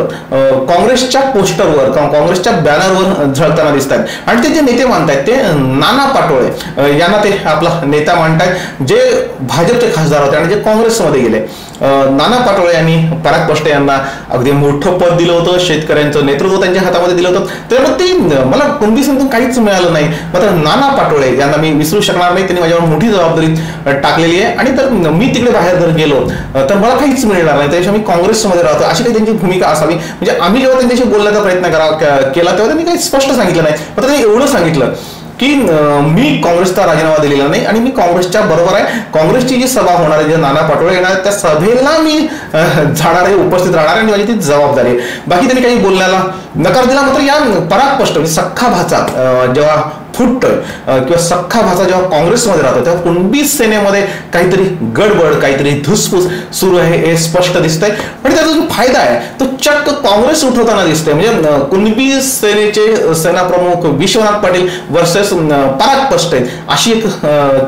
काँग्रेसच्या पोस्टरवर काँग्रेसच्या बॅनरवर झळकताना दिसतात आणि ते जे नेते मानतायत ते नाना पाटोळे यांना ते आपला नेता मानतायत, जे भाजपचे खासदार होते आणि जे काँग्रेसमध्ये गेले. नाना पाटोळे यांनी पराग पष्टे यांना अगदी मोठं पद दिलं होतं, शेतकऱ्यांचं नेतृत्व त्यांच्या हातामध्ये दिलं होतं. त्यामुळे ते मला कुणबी सेनेतून काहीच मिळालं नाही. मात्र नाना पाटोळे यांना मी विसरू शकणार नाही. त्यांनी माझ्यावर मोठी जबाबदारी टाकलेली आहे आणि तर मी तिकडे बाहेर जर गेलो तर मला काहीच मिळणार नाही, त्याच्याशिवाय मी काँग्रेसमध्ये राहतो अशी काही त्यांची भूमिका असावी. म्हणजे आम्ही जेव्हा त्यांच्याशी बोलण्याचा प्रयत्न केला तेव्हा त्यांनी काही स्पष्ट सांगितलं नाही. मात्र त्यांनी एवढं सांगितलं की मी काँग्रेसचा राजीनामा दिलेला नाही आणि मी काँग्रेसच्या बरोबर आहे. काँग्रेसची जी सभा होणार आहे, जे नाना पाटोळे येणार त्या सभेला मी जाणार आहे, उपस्थित राहणार आणि माझी ती जबाबदारी आहे. बाकी त्यांनी काही बोलण्याला नकार दिला. मात्र या पराग पष्टे सख्खा भाचा जेव्हा फुटतोय किंवा सख्खा भाचा जेव्हा काँग्रेसमध्ये राहतो तेव्हा कुणबी सेनेमध्ये काहीतरी गडबड काहीतरी धुसफूस सुरू आहे हे स्पष्ट दिसतंय. आणि त्याचा जो फायदा आहे तो चक्क काँग्रेस उठवताना दिसतोय. म्हणजे कुणबी सेनेचे सेनाप्रमुख विश्वनाथ पाटील वर्सेस पराग पष्टे अशी एक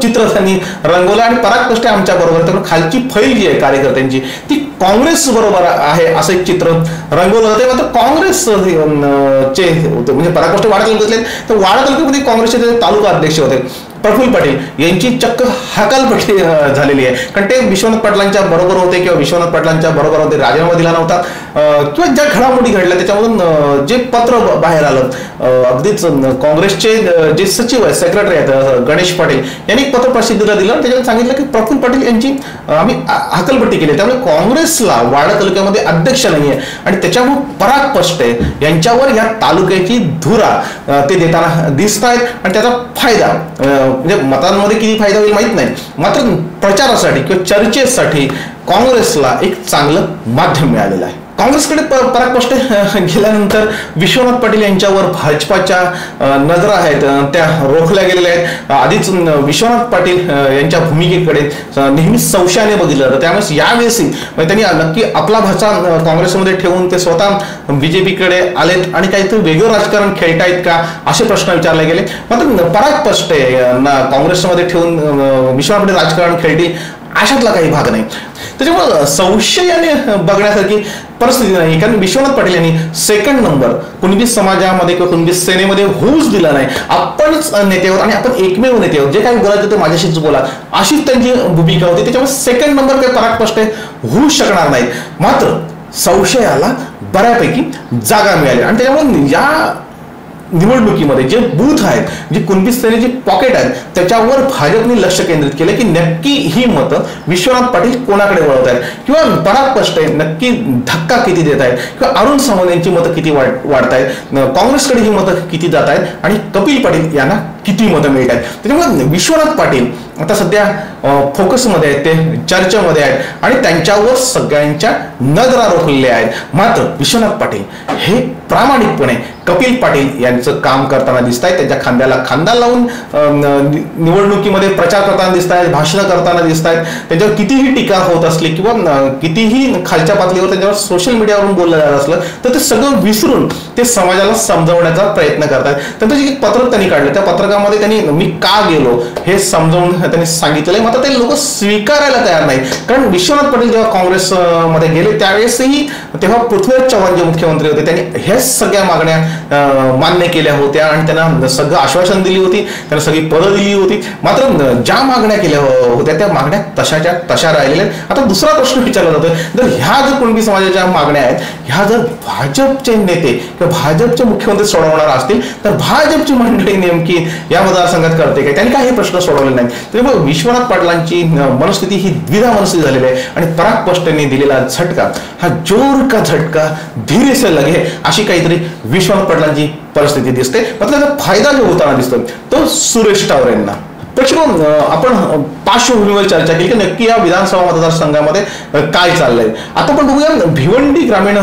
चित्र त्यांनी रंगवलं आणि पराग पष्टे आमच्या बरोबर. त्यामुळे खालची फैल जी आहे कार्यकर्त्यांची ती काँग्रेस बरोबर आहे असं एक चित्र रंगवलं जाते. मात्र काँग्रेस चे म्हणजे पराग पष्टे वाडा तालुक्यातले तर वाडा तालुक्यामध्ये काँग्रेसचे तालुका अध्यक्ष होते प्रफुल्ल पाटील यांची चक्क हकालपट्टी झालेली आहे. कारण ते विश्वनाथ पाटलांच्या बरोबर होते किंवा विश्वनाथ पाटलांच्या बरोबर होते, राजीनामा दिला नव्हता किंवा ज्या घडामोडी घडल्या त्याच्यामधून जे पत्र बाहेर आलं अगदीच काँग्रेसचे जे सचिव आहेत सेक्रेटरी आहेत गणेश पाटील यांनी एक पत्र प्रसिद्धीला दिलं. त्याच्यात सांगितलं की प्रफुल्ल पाटील यांची आम्ही हकालपट्टी केली, त्यामुळे काँग्रेसला वाडा तालुक्यामध्ये अध्यक्ष नाहीये आणि त्याच्यामुळे पराग पष्टे यांच्यावर या तालुक्याची धुरा ते देताना दिसत आहेत आणि त्याचा फायदा म्हणजे मतांमध्ये किती फायदा होईल माहित नाही. मात्र प्रचारासाठी किंवा चर्चेसाठी काँग्रेसला एक चांगलं माध्यम मिळालेलं आहे. काँग्रेसकडे पराग पष्टे गेल्यानंतर विश्वनाथ पाटील यांच्यावर भाजपाच्या नजरा आहेत त्या रोखल्या गेलेल्या आहेत. आधीच विश्वनाथ पाटील यांच्या भूमिकेकडे नेहमी संशयाने बघितलं जातं. त्यामुळे यावेळेस त्यांनी नक्की आपला भाचा काँग्रेसमध्ये ठेवून ते स्वतः बीजेपीकडे आलेत आणि काहीतरी वेगळं राजकारण खेळतायत का असे प्रश्न विचारले गेले. मात्र पराग पष्टे यांना काँग्रेसमध्ये ठेवून विश्वनाथ पाटील राजकारण खेळतील अशातला काही भाग नाही. त्याच्यामुळे संशयाने बघण्यासारखी परिस्थिती नाही. कारण विश्वनाथ पाटील यांनी सेकंड नंबर कुणबी समाजामध्ये किंवा कुणबी सेनेमध्ये होऊच दिला नाही. आपणच नेते आहोत आणि आपण एकमेव नेते आहोत, जे काही बोलायचं ते माझ्याशीच बोला अशीच त्यांची भूमिका होती. त्याच्यामुळे सेकंड नंबर काही पराग पष्टे होऊ शकणार नाहीत. मात्र संशयाला बऱ्यापैकी जागा मिळाली आणि त्याच्यामुळे या निवडणुकीमध्ये जे बूथ आहेत जे कुणबी सेनेची पॉकेट आहेत त्याच्यावर भाजपने लक्ष केंद्रित केलं की नक्की ही मतं विश्वनाथ पाटील कोणाकडे वळवत आहेत किंवा पराग पष्टे नक्की धक्का किती देत आहेत किंवा अरुण सावंत यांची मतं किती वाढत आहेत, काँग्रेसकडे ही मतं किती जात आहेत आणि कपिल पाटील यांना किती मतं मिळत आहेत. त्याच्यामुळे विश्वनाथ पाटील आता सध्या फोकसमध्ये आहेत, ते चर्चेमध्ये आहेत आणि त्यांच्यावर सगळ्यांच्या नजरा रोखलेल्या आहेत. मात्र विश्वनाथ पाटील हे प्रामाणिकपणे कपिल पाटील यांचं काम करताना दिसत आहेत. त्यांच्या खांद्याला खांदा लावून निवडणुकीमध्ये प्रचार करताना दिसत आहेत, भाषणं करताना दिसत आहेत. त्यांच्यावर कितीही टीका होत असली किंवा कितीही खालच्या पातळीवर त्यांच्यावर सोशल मीडियावरून बोललं जात असलं तर ते सगळं विसरून ते समाजाला समजवण्याचा प्रयत्न करतात. त्यांचं जे पत्रक त्यांनी काढलं त्या पत्रकामध्ये त्यांनी मी का गेलो हे समजावून त्यांनी सांगितलेलं आहे. मात्र ते लोक स्वीकारायला तयार नाही. कारण विश्वनाथ पाटील जेव्हा काँग्रेसमध्ये गेले त्यावेळेसही तेव्हा पृथ्वीराज चव्हाण जे मुख्यमंत्री होते त्यांनी ह्याच सगळ्या मागण्या मान्य केल्या होत्या आणि त्यांना सगळं आश्वासन दिली होती, त्यांना सगळी पदं दिली होती. मात्र ज्या मागण्या केल्या होत्या त्या मागण्या तशाच्या तशा राहिलेल्या. आता दुसरा प्रश्न विचारला जातोय, जर ह्या जर कुणबी समाजाच्या मागण्या आहेत ह्या जर भाजपचे नेते किंवा भाजपचे मुख्यमंत्री सोडवणार असतील तर भाजपची मंडळी नेमकी या मतदारसंघात करते काय? त्यांनी काही प्रश्न सोडवले नाही. त्यामुळे विश्वनाथ पाटलांची मनस्थिती ही द्विधा मनस्थिती झालेली आहे आणि पराग पोस्टेंनी दिलेला झटका हा जोर का झटका धीरे से लगे अशी काहीतरी विश्वनाथ पाटलांची परिस्थिती दिसते. मात्र त्याचा फायदा जो होताना दिसतोय तो सुरेश टावरे यांना. प्रेक्षक आपण पार्श्वभूमीवर चर्चा केली की नक्की या विधानसभा मतदारसंघामध्ये काय चाललंय. आता आपण बघूया भिवंडी ग्रामीण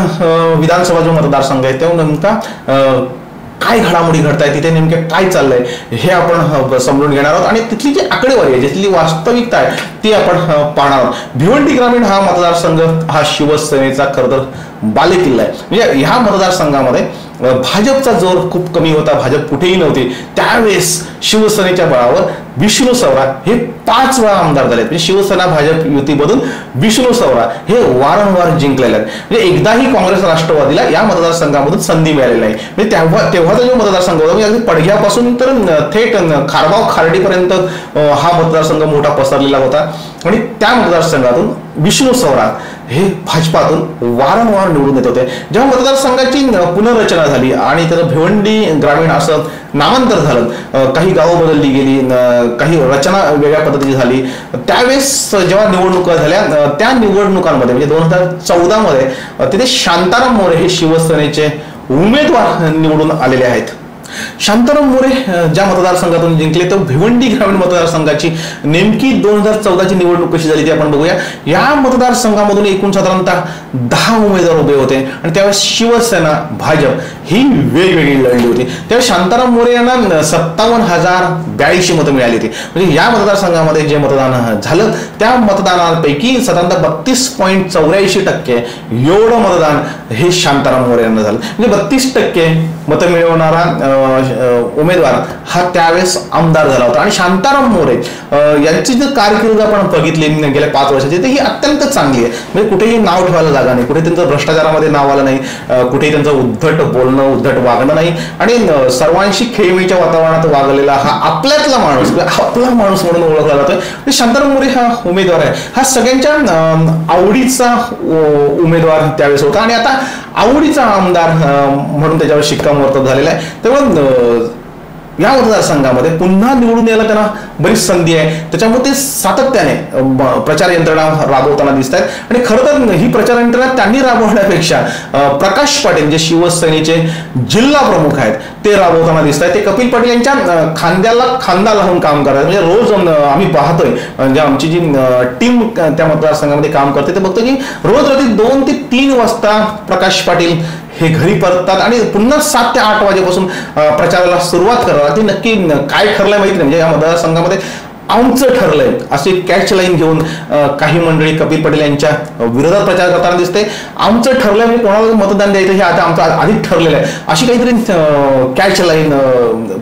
विधानसभा जो मतदारसंघ आहे तेव्हा नेमका काय घडामोडी घडताय, तिथे नेमके काय चाललंय हे आपण समजून घेणार आहोत आणि तिथली जी आकडेवारी आहे, जिथली वास्तविकता आहे ती आपण पाहणार आहोत. भिवंडी ग्रामीण हा मतदारसंघ हा शिवसेनेचा खरं तर बालेकिल्ला आहे. म्हणजे ह्या मतदारसंघामध्ये भाजपचा जोर खूप कमी होता, भाजप कुठेही नव्हती. त्यावेळेस शिवसेनेच्या बळावर विष्णू सवरा हे 5 वेळा आमदार झालेत. म्हणजे शिवसेना भाजप युतीमधून विष्णू सवरा हे वारंवार जिंकलेले आहेत. म्हणजे एकदाही काँग्रेस राष्ट्रवादीला या मतदारसंघामधून संधी मिळालेली नाही. म्हणजे तेव्हाचा जो मतदारसंघ होता म्हणजे अगदी पडघ्यापासून तर थेट खारगाव खार्डीपर्यंत हा मतदारसंघ मोठा पसरलेला होता आणि त्या मतदारसंघातून विष्णू सवरा हे भाजपातून वारंवार निवडून येत होते. जेव्हा मतदारसंघाची पुनर्रचना झाली आणि त्याचं भिवंडी ग्रामीण असं नामांतर झालं, काही गावं बदलली गेली, काही रचना वेगळ्या पद्धतीची झाली, त्यावेळेस जेव्हा निवडणुका झाल्या त्या निवडणुकांमध्ये म्हणजे 2014 मध्ये तिथे शांताराम मोरे हे शिवसेनेचे उमेदवार निवडून आलेले आहेत. शांताराम मोरे ज्या मतदारसंघातून जिंकले तर भिवंडी ग्रामीण मतदारसंघाची नेमकी 2014ची निवडणूक कशी झाली ते आपण बघूया. या मतदारसंघामधून एकूण साधारणतः 10 उमेदवार उभे होते आणि त्यावेळेस शिवसेना भाजप ही वेगवेगळी लढली होती. त्यावेळेस शांताराम मोरे यांना 57,082 मतं मिळाली होती. म्हणजे या मतदारसंघामध्ये जे मतदान झालं त्या मतदानापैकी साधारणतः 32.84% एवढं मतदान हे शांताराम मोरे यांना झालं. म्हणजे 32% मतं मिळवणारा उमेदवार हा त्यावेळेस आमदार झाला होता. आणि शांताराम मोरे यांची जर कारकीर्द आपण बघितली गेल्या 5 वर्षाची तर ही अत्यंत चांगली आहे. म्हणजे कुठेही नाव ठेवायला जागा नाही, कुठे त्यांचं भ्रष्टाचारामध्ये नाव आलं नाही, कुठेही त्यांचं उद्धट बोलणं उद्धट वागणं नाही आणि सर्वांशी खेळीमेळीच्या वातावरणात वागलेला हा आपल्यातला माणूस आपला माणूस म्हणून ओळखला जातोय. शांताराम मोरे हा उमेदवार आहे हा सगळ्यांच्या आवडीचा उमेदवार त्यावेळेस होता आणि आता आवडीचा आमदार म्हणून त्याच्यावर शिक्कामोर्तब झालेला आहे. तेव्हा या मतदारसंघामध्ये पुन्हा निवडून यायला त्यांना बरीच संधी आहे. त्याच्यामुळे ते सातत्याने प्रचार यंत्रणा राबवताना दिसत आहेत आणि खरं तर ही प्रचार यंत्रणा त्यांनी राबवण्यापेक्षा प्रकाश पाटील जे शिवसेनेचे जिल्हा प्रमुख आहेत ते राबवताना दिसत आहेत. ते कपिल पाटील यांच्या खांद्याला खांदा लावून काम करतात. म्हणजे रोज आम्ही पाहतोय म्हणजे आमची जी टीम त्या मतदारसंघामध्ये काम करते ते बघतो की रोज रात्री 2 ते 3 वाजता प्रकाश पाटील हे घरी परततात आणि पुन्हा 7 ते 8 वाजेपासून प्रचाराला सुरुवात करतात. ते नक्की काय ठरलंय माहिती नाही. म्हणजे या मतदारसंघामध्ये आमचं ठरलंय अशी कॅच लाईन घेऊन काही मंडळी कपिल पाटील यांच्या विरोधात प्रचार करताना दिसते. आमचं ठरलंय म्हणजे कोणाला मतदान द्यायचं हे आता आमचं आधीच ठरलेलं आहे अशी काहीतरी कॅच लाईन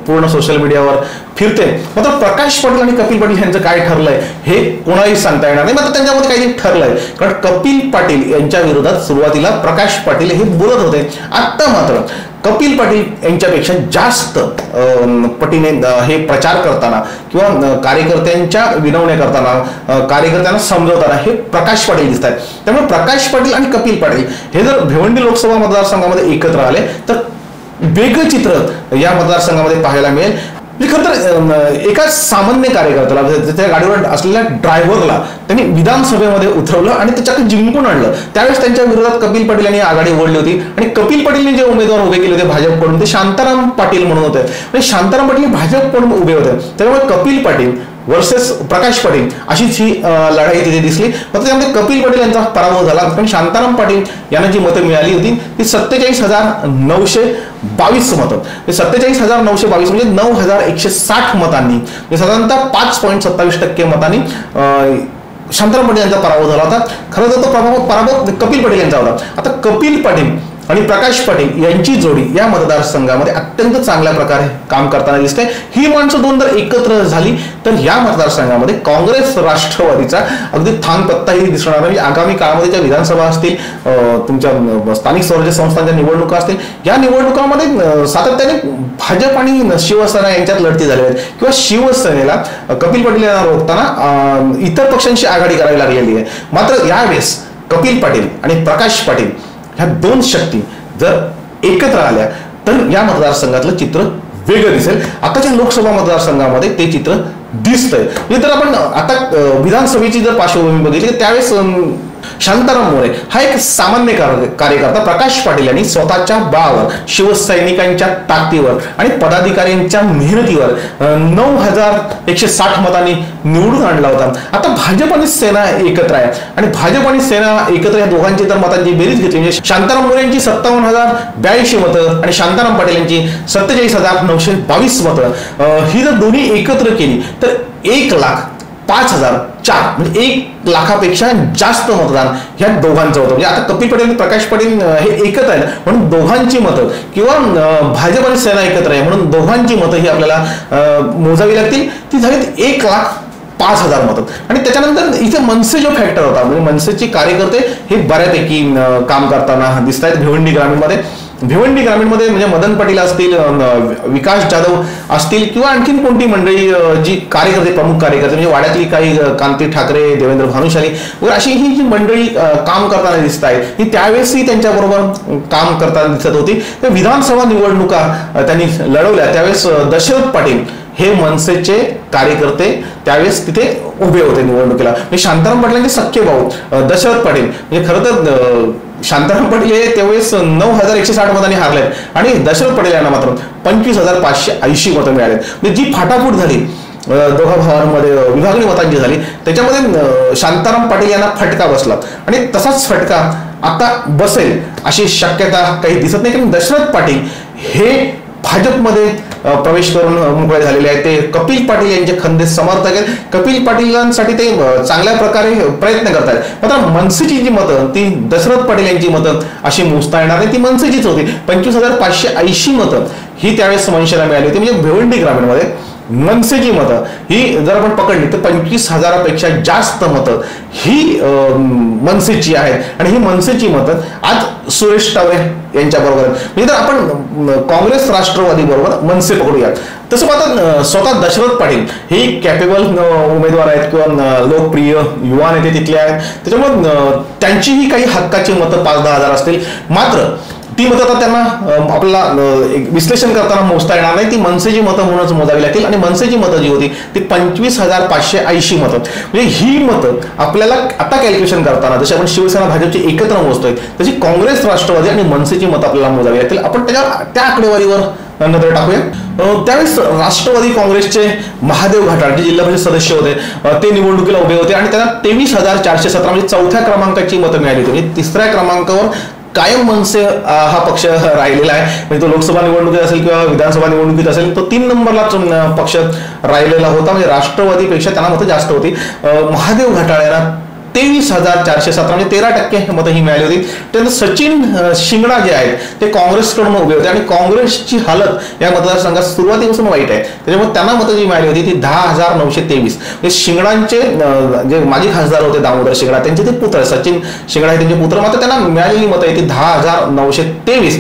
पूर्ण सोशल मीडियावर फिरते. मात्र प्रकाश पाटील आणि कपिल पाटील यांचं काय ठरलंय हे कोणालाही सांगता येणार नाही. मात्र त्यांच्यामध्ये काहीतरी ठरलंय कारण कपिल पाटील यांच्या विरोधात सुरुवातीला प्रकाश पाटील हे बोलत होते. आता मात्र कपिल पाटील यांच्यापेक्षा जास्त पटीने हे प्रचार करताना किंवा कार्यकर्त्यांच्या विनवण्या करताना कार्यकर्त्यांना समजवताना हे प्रकाश पाटील दिसत आहेत. त्यामुळे प्रकाश पाटील आणि कपिल पाटील हे जर भिवंडी लोकसभा मतदारसंघामध्ये एकत्र आले तर वेगळं चित्र या मतदारसंघामध्ये पाहायला मिळेल. म्हणजे खरं तर एका सामान्य कार्यकर्त्याला त्या गाडीवर असलेल्या ड्रायव्हरला त्यांनी विधानसभेमध्ये उतरवलं आणि त्याच्याकडे जिंकून आणलं. त्यावेळेस त्यांच्या विरोधात कपिल पाटील यांनी आघाडी ओढली होती आणि कपिल पाटीलने जे उमेदवार उभे केले होते भाजपकडून ते शांताराम पाटील म्हणून होते. म्हणजे शांताराम पाटील भाजपकडून उभे होते. त्यामुळे कपिल पाटील वर्सेस प्रकाश पाटील अशीच ही लढाई तिथे दिसली. मात्र त्यामध्ये कपिल पाटील यांचा पराभव झाला. पण शांताराम पाटील यांना जी मतं मिळाली होती ती 47,922 मतं. 47,922 म्हणजे 9,160 मतांनी साधारणतः 5.27% मतांनी शांताराम पाटील यांचा पराभव झाला होता. खरं तर तो पराभव कपिल पाटील यांचा होता. आता कपिल पाटील आणि प्रकाश पाटील यांची जोडी या मतदारसंघामध्ये अत्यंत चांगल्या प्रकारे काम करताना दिसते. ही माणसं दोन जर एकत्र झाली तर या मतदारसंघामध्ये काँग्रेस राष्ट्रवादीचा अगदी थांगपत्ताही दिसणार नाही. आगामी काळामध्ये ज्या विधानसभा असतील, तुमच्या स्थानिक स्वराज्य संस्थांच्या निवडणुका असतील, या निवडणुकांमध्ये सातत्याने भाजप आणि शिवसेना यांच्यात लढती झाल्या आहेत किंवा शिवसेनेला कपिल पाटील यांना रोखताना इतर पक्षांशी आघाडी करावी लागलेली आहे. मात्र यावेळेस कपिल पाटील आणि प्रकाश पाटील ह्या दोन शक्ती जर एकत्र आल्या तर या मतदारसंघातलं चित्र वेगळं दिसेल. आताच्या लोकसभा मतदारसंघामध्ये ते चित्र दिसतंय. म्हणजे जर आपण आता विधानसभेची जर पार्श्वभूमी बघितली त्यावेळेस शांताराम मोरे हा एक सामान्य कार्यकर्ता प्रकाश पाटील यांनी स्वतःच्या बळावर, शिवसैनिकांच्या ताकदीवर आणि पदाधिकाऱ्यांच्या मेहनतीवर 9,160 मतांनी निवडून आणला होता. आता भाजप आणि सेना एकत्र आहे आणि भाजप आणि सेना एकत्र या दोघांची जर मतांची बेरीज घेतली म्हणजे शांताराम मोरे यांची 57,082 मतं आणि शांताराम पाटील यांची 47,922 मतं ही जर दोन्ही एकत्र केली तर 1,05,004 म्हणजे 1,00,000पेक्षा जास्त मतदान ह्या दोघांचं होतं. म्हणजे आता कपिल पाटील आणि प्रकाश पाटील हे एकत्र आहे म्हणून दोघांची मतं किंवा भाजप आणि सेना एकत्र आहे म्हणून दोघांची मतं ही आपल्याला मोजावी लागतील. ती झालीत 1,05,000 मतं. आणि त्याच्यानंतर इथे मनसे जो फॅक्टर होता म्हणजे मनसेचे कार्यकर्ते हे बऱ्यापैकी काम करताना दिसत आहेत. भिवंडी ग्रामीणमध्ये म्हणजे मदन पाटील असतील, विकास जाधव असतील किंवा आणखीन कोणती मंडळी जी कार्यकर्ते, प्रमुख कार्यकर्ते म्हणजे वाड्यातली काही कांती ठाकरे, देवेंद्र भानुशाली वगैरे अशी ही जी मंडळी काम करताना दिसत आहेत ही त्यावेळेसही त्यांच्याबरोबर काम करताना दिसत होती. तर विधानसभा निवडणुका त्यांनी लढवल्या त्यावेळेस दशरथ पाटील हे मनसेचे कार्यकर्ते त्यावेळेस तिथे उभे होते निवडणुकीला. म्हणजे शांताराम पाटलांचे सख्खे भाऊ दशरथ पाटील म्हणजे खरं तर शांताराम पाटील हे त्यावेळेस 9,160 मतांनी हारलेत आणि दशरथ पाटील यांना मात्र 25,580 मतं मिळालेत. म्हणजे जी फाटाफूट झाली दोघा भावांमध्ये विभागणी मतांची झाली त्याच्यामध्ये शांताराम पाटील यांना फटका बसला आणि तसाच फटका आता बसेल अशी शक्यता काही दिसत नाही. कारण दशरथ पाटील हे भाजपमध्ये प्रवेश करून मोकळे झालेले आहेत. ते कपिल पाटील यांचे खंदे समर्थक आहेत. कपिल पाटीलांसाठी ते चांगल्या प्रकारे प्रयत्न करतात. मात्र मनसेची जी मतं ती दशरथ पाटील यांची मतं अशी मोजता येणार नाही. ती मनसेचीच होती. 25,580 मतं ही त्यावेळेस मनसेला मिळाली होती. म्हणजे भिवंडी ग्रामीणमध्ये मनसेची मतं ही जर आपण पकडली तर 25,000पेक्षा जास्त मतं ही मनसेची आहेत आणि ही मनसेची मतं आज सुरेश टावरे यांच्या बरोबर आहेत. म्हणजे जर आपण काँग्रेस राष्ट्रवादी बरोबर मनसे पकडूया तसं पाहता स्वतः दशरथ पाटील हे कॅपेबल उमेदवार आहेत किंवा लोकप्रिय युवा नेते तिथले आहेत. त्याच्यामुळे त्यांचीही काही हक्काची मतं 5-10 हजार असतील. मात्र ती मतं आता त्यांना आपल्याला विश्लेषण करताना मोजता येणार नाही. ती मनसेची मतं म्हणूनच मोजावी लागतील आणि मनसेची मतं जी होती ती 25,580 मतं. म्हणजे ही मतं आपल्याला आता कॅल्क्युलेशन करताना जशी आपण शिवसेना भाजपची एकत्र मोजतोय तशी काँग्रेस राष्ट्रवादी आणि मनसेची मतं आपल्याला मोजावी लागतील. आपण त्या आकडेवारीवर नजर टाकूया. त्यावेळेस राष्ट्रवादी काँग्रेसचे महादेव घाटाळ जे जिल्हा परिषद सदस्य होते ते निवडणुकीला उभे होते आणि त्यांना 23,417 म्हणजे 4थ्या क्रमांकाची मतं मिळाली होती. म्हणजे 3ऱ्या क्रमांकावर कायम मनसे हा पक्ष राहिलेला आहे. म्हणजे तो लोकसभा निवडणुकीत असेल किंवा विधानसभा निवडणुकीत असेल तो 3 नंबरला पक्ष राहिलेला होता. म्हणजे राष्ट्रवादीपेक्षा त्यांना मतं जास्त होती. महादेव घाटाळ यांना 23,417 म्हणजे 13% मतं ही मिळाली होती. त्यानंतर सचिन शिंगणा जे आहेत ते काँग्रेसकडून उभे होते आणि काँग्रेसची हालत या मतदारसंघात सुरुवातीपासून वाईट आहे. त्याच्यामुळे त्यांना मतं जी मिळाली होती ती 10,923. म्हणजे शिंगणांचे जे माजी खासदार होते दामोदर शिंगणा त्यांचे ते पुत्र सचिन शिंगणा हे त्यांचे पुत्र. मात्र त्यांना मिळालेली मतं आहे ती 10,923.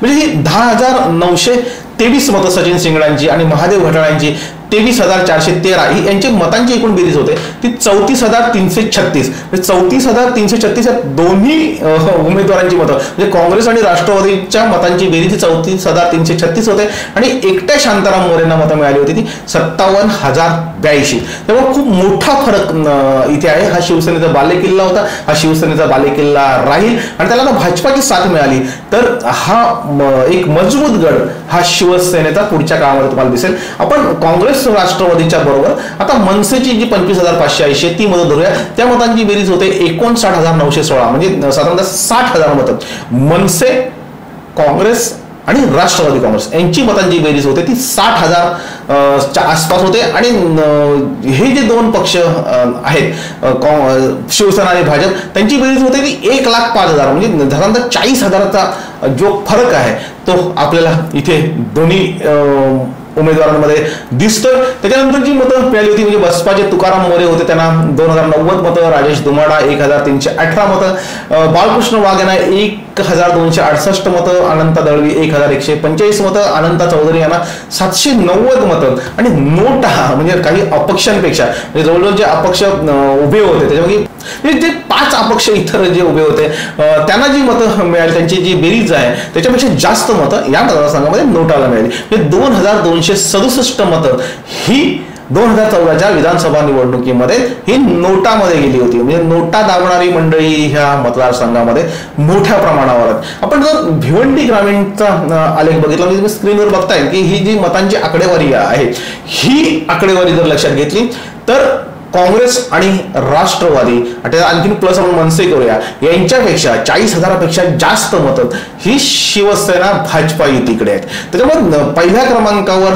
म्हणजे ही 10,923 मतं सचिन शिंगणांची आणि महादेव घाटाळांची 23,413 ही यांची मतांची एकूण बेरीज होते ती 34,336. 34,336 या दोन्ही उमेदवारांची मतं म्हणजे काँग्रेस आणि राष्ट्रवादीच्या मतांची बेरीज 34,336 होते आणि एकट्या शांताराम मोरेंना मतं मिळाली होती ती 57,082. तेव्हा खूप मोठा फरक इथे आहे. हा शिवसेनेचा बालेकिल्ला होता, हा शिवसेनेचा बालेकिल्ला राहील आणि त्याला भाजपाची साथ मिळाली तर हा एक मजबूत गड हा शिवसेनेचा पुढच्या काळामध्ये तुम्हाला दिसेल. आपण काँग्रेस राष्ट्रवादीच्या बरोबर आता मनसेची जी 25,580 ती मतं धरूया. त्या मतांची बेरीज होते 59,916 म्हणजे साधारणतः 60,000 मतं. मनसे, काँग्रेस आणि राष्ट्रवादी काँग्रेस यांची मतांची बेरीज होते ती 60,000च्या आसपास होते आणि हे जे दोन पक्ष आहेत शिवसेना आणि भाजप त्यांची बेरीज होते ती 1,05,000 म्हणजे साधारणतः 40,000चा जो फरक आहे तो आपल्याला इथे दोन्ही उमेदवारांमध्ये दिसतोय. त्याच्यानंतर जी मतं मिळाली होती म्हणजे बसपाचे तुकाराम मोरे होते, त्यांना 2,090 मतं, राजेश दुमाडा 1,318 मतं, बाळकृष्ण वाघ यांना 1,268 मतं, अनंता दळवी 1,145 मतं, अनंता चौधरी यांना 790 मतं आणि नोटा म्हणजे काही अपक्षांपेक्षा म्हणजे जवळजवळ जे अपक्ष उभे होते त्याच्यामध्ये जे 5 अपक्ष इतर जे उभे होते त्यांना जी मतं मिळाली त्यांची जी बेरीज आहे त्याच्यापेक्षा जास्त मतं या मतदारसंघामध्ये नोटाला मिळाली. म्हणजे 2,267 मतं ही 2014च्या विधानसभा निवडणुकीमध्ये ही नोटामध्ये गेली होती. म्हणजे नोटा दाबणारी मंडळी ह्या मतदारसंघामध्ये मोठ्या प्रमाणावर आहेत. आपण जर भिवंडी ग्रामीणचा आलेख बघितला म्हणजे तुम्ही स्क्रीनवर बघताय की ही जी मतांची आकडेवारी आहे ही आकडेवारी जर लक्षात घेतली तर काँग्रेस आणि राष्ट्रवादी आणखी प्लस आपण मनसे करूया यांच्यापेक्षा 40,000पेक्षा जास्त मतं ही शिवसेना भाजपा युतीकडे आहेत. त्याच्यामुळे पहिल्या क्रमांकावर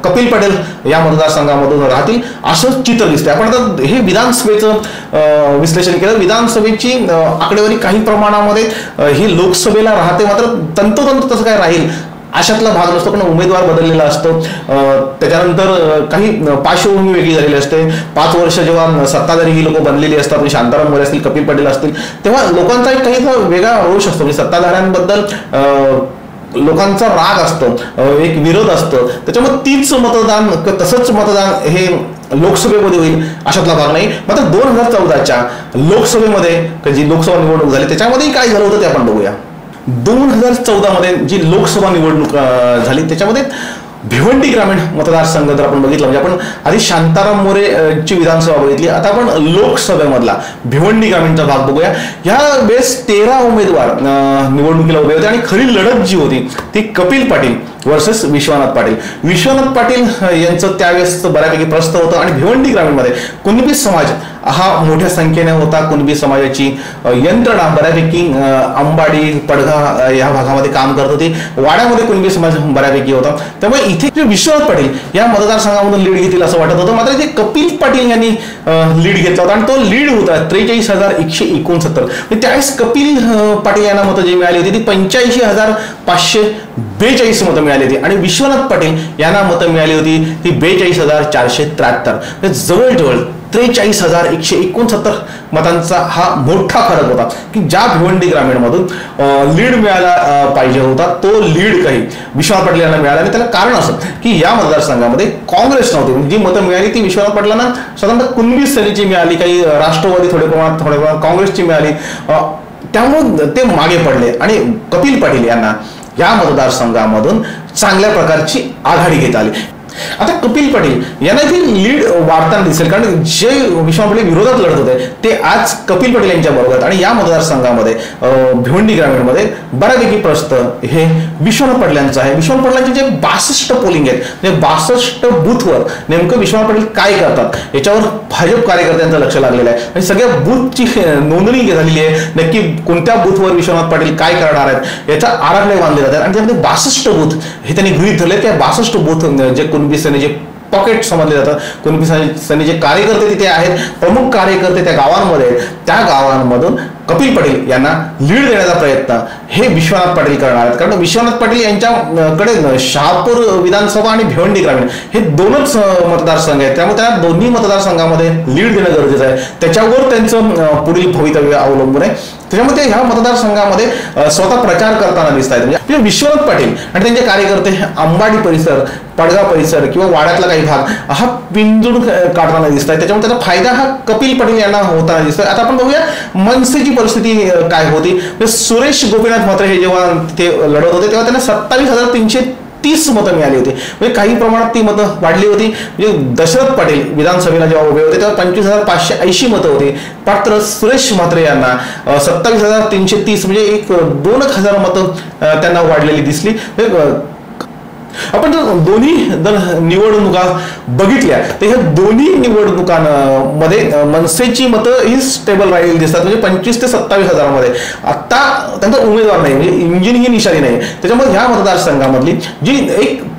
कपिल पटेल या मतदारसंघामधून राहतील असं चित्र दिसतंय. आपण आता हे विधानसभेचं विश्लेषण केलं. विधानसभेची आकडेवारी काही प्रमाणामध्ये ही लोकसभेला राहते मात्र तंतोतंत तसं काय राहील अशातला भाग नसतो पण उमेदवार बदललेला असतो. त्याच्यानंतर काही पार्श्वभूमी वेगळी झालेली असते. 5 वर्ष जेव्हा सत्ताधारी ही लोक बनलेली असतात शांताराम मोरे असतील कपिल पटेल असतील तेव्हा लोकांचा एक काही वेगळा रोष असतो. म्हणजे सत्ताधाऱ्यांबद्दल लोकांचा राग असतो, एक विरोध असतो. त्याच्यामुळे तीच मतदान तसंच मतदान हे लोकसभेमध्ये होईल अशातला भाग नाही. मात्र 2014च्या लोकसभेमध्ये जी लोकसभा निवडणूक झाली त्याच्यामध्येही काय झालं होतं ते आपण बघूया. 2014 मध्ये जी लोकसभा निवडणूक झाली त्याच्यामध्ये भिवंडी ग्रामीण मतदारसंघ जर आपण बघितला म्हणजे आपण आधी शांताराम मोरे ची विधानसभा बघितली आता आपण लोकसभेमधला भिवंडी ग्रामीणचा भाग बघूया. ह्या वेळेस 13 उमेदवार निवडणुकीला उभे होते आणि खरी लढत जी होती ती कपिल पाटील वर्सेस विश्वनाथ पाटील. विश्वनाथ पाटील यांचं त्यावेळेस बऱ्यापैकी प्रस्थ होतं आणि भिवंडी ग्रामीणमध्ये कुणबी समाज हा मोठ्या संख्येने होता. कुणबी समाजाची यंत्रणा बऱ्यापैकी अंबाडी पडघा या भागामध्ये काम करत होती. वाड्यामध्ये कुणबी समाज बऱ्यापैकी होता. त्यामुळे इथे विश्वनाथ पाटील या मतदारसंघामधून लीड घेतील असं वाटत होतं मात्र इथे कपिल पाटील यांनी लीड घेतला होता आणि तो लीड होता 43,169. त्यावेळेस कपिल पाटील यांना मतं जी मिळाली होती ती 85,542 मतं मिळाली होती आणि विश्वनाथ पाटील यांना मतं मिळाली होती ती 42,473. जवळजवळ 43,169 मतांचा हा मोठा फरक होता की ज्या भिवंडी ग्रामीणमधून लीड मिळाला पाहिजे होता तो लीड काही विश्वनाथ पाटील यांना मिळाला. आणि त्याला कारण असं की या मतदारसंघामध्ये काँग्रेस नव्हती. जी मतं मिळाली ती विश्वनाथ पाटलांना साधारणतः कुणबी सेनेची मिळाली, काही राष्ट्रवादी थोडे प्रमाणात काँग्रेसची मिळाली. त्यामुळे ते मागे पडले आणि कपिल पाटील यांना या मतदारसंघामधून चांगल्या प्रकारची आघाडी घेता आली. आता कपिल पाटील यांना ती लीड वाढताना दिसेल कारण जे विश्वनाथ पाटील विरोधात लढत होते ते आज कपिल पाटील यांच्या बरोबर आणि या मतदारसंघामध्ये भिवंडी ग्रामीणमध्ये बऱ्यापैकी प्रस्थ हे विश्वनाथ पाटील यांचं आहे. विश्वनाथ पाटलांचे जे 62 पोलिंग आहेत म्हणजे 62 बूथवर नेमकं विश्वनाथ पाटील काय करतात याच्यावर भाजप कार्यकर्त्यांचं लक्ष लागलेलं आहे आणि सगळ्या बूथची नोंदणी झालेली आहे. नक्की कोणत्या बूथवर विश्वनाथ पाटील काय करणार आहेत याचा आराखडे बांधले जातात आणि त्यामध्ये 62 बूथ हे त्यांनी गृहीत धरले. त्या 62 बूथ जे कुणबी सेनेचे पॉकेट समजले जातात, कुणबी सेनेचे कार्यकर्ते तिथे आहेत, प्रमुख कार्यकर्ते त्या गावांमध्ये त्या गावांमधून कपिल पाटील यांना लीड देण्याचा प्रयत्न हे विश्वनाथ पाटील करणार आहेत. कारण विश्वनाथ पाटील यांच्याकडे शहापूर विधानसभा आणि भिवंडी ग्रामीण हे दोनच मतदारसंघ आहेत त्यामुळे त्यांना दोन्ही मतदारसंघामध्ये लीड देणं गरजेचं आहे. त्याच्यावर त्यांचं पुढील भवितव्य अवलंबून आहे. त्याच्यामध्ये ह्या मतदारसंघामध्ये स्वतः प्रचार करताना दिसत आहेत. म्हणजे विश्वनाथ पाटील आणि त्यांचे कार्यकर्ते अंबाडी परिसर, पडगाव परिसर किंवा वाड्यातला काही भाग हा पिंजून काढताना दिसत आहे. त्याच्यामुळे त्याचा फायदा हा कपिल पाटील यांना होताना दिसतोय. आता आपण बघूया मनसेची परिस्थिती काय होती. सुरेश गोपीनाथ म्हात्रे हे जेव्हा ते लढत होते तेव्हा त्यांना 27,330 मतं मिळाली होती. म्हणजे काही प्रमाणात ती मतं वाढली होती. म्हणजे दशरथ पाटील विधानसभेला जेव्हा उभे होते तेव्हा 25,580 मतं होती. मात्र सुरेश म्हात्रे यांना 27,330 म्हणजे 2,000 मतं त्यांना वाढलेली दिसली. आपण जर दोन्ही निवडणुका बघितल्या तर ह्या दोन्ही निवडणुकांमध्ये मनसेची मतं ही स्टेबल राहिलेली दिसतात. म्हणजे 25,000 ते 27,000 मध्ये आता त्यांचा उमेदवार नाही, म्हणजे इंजिन ही निशाणी नाही. त्याच्यामुळे ह्या मतदारसंघामधली जी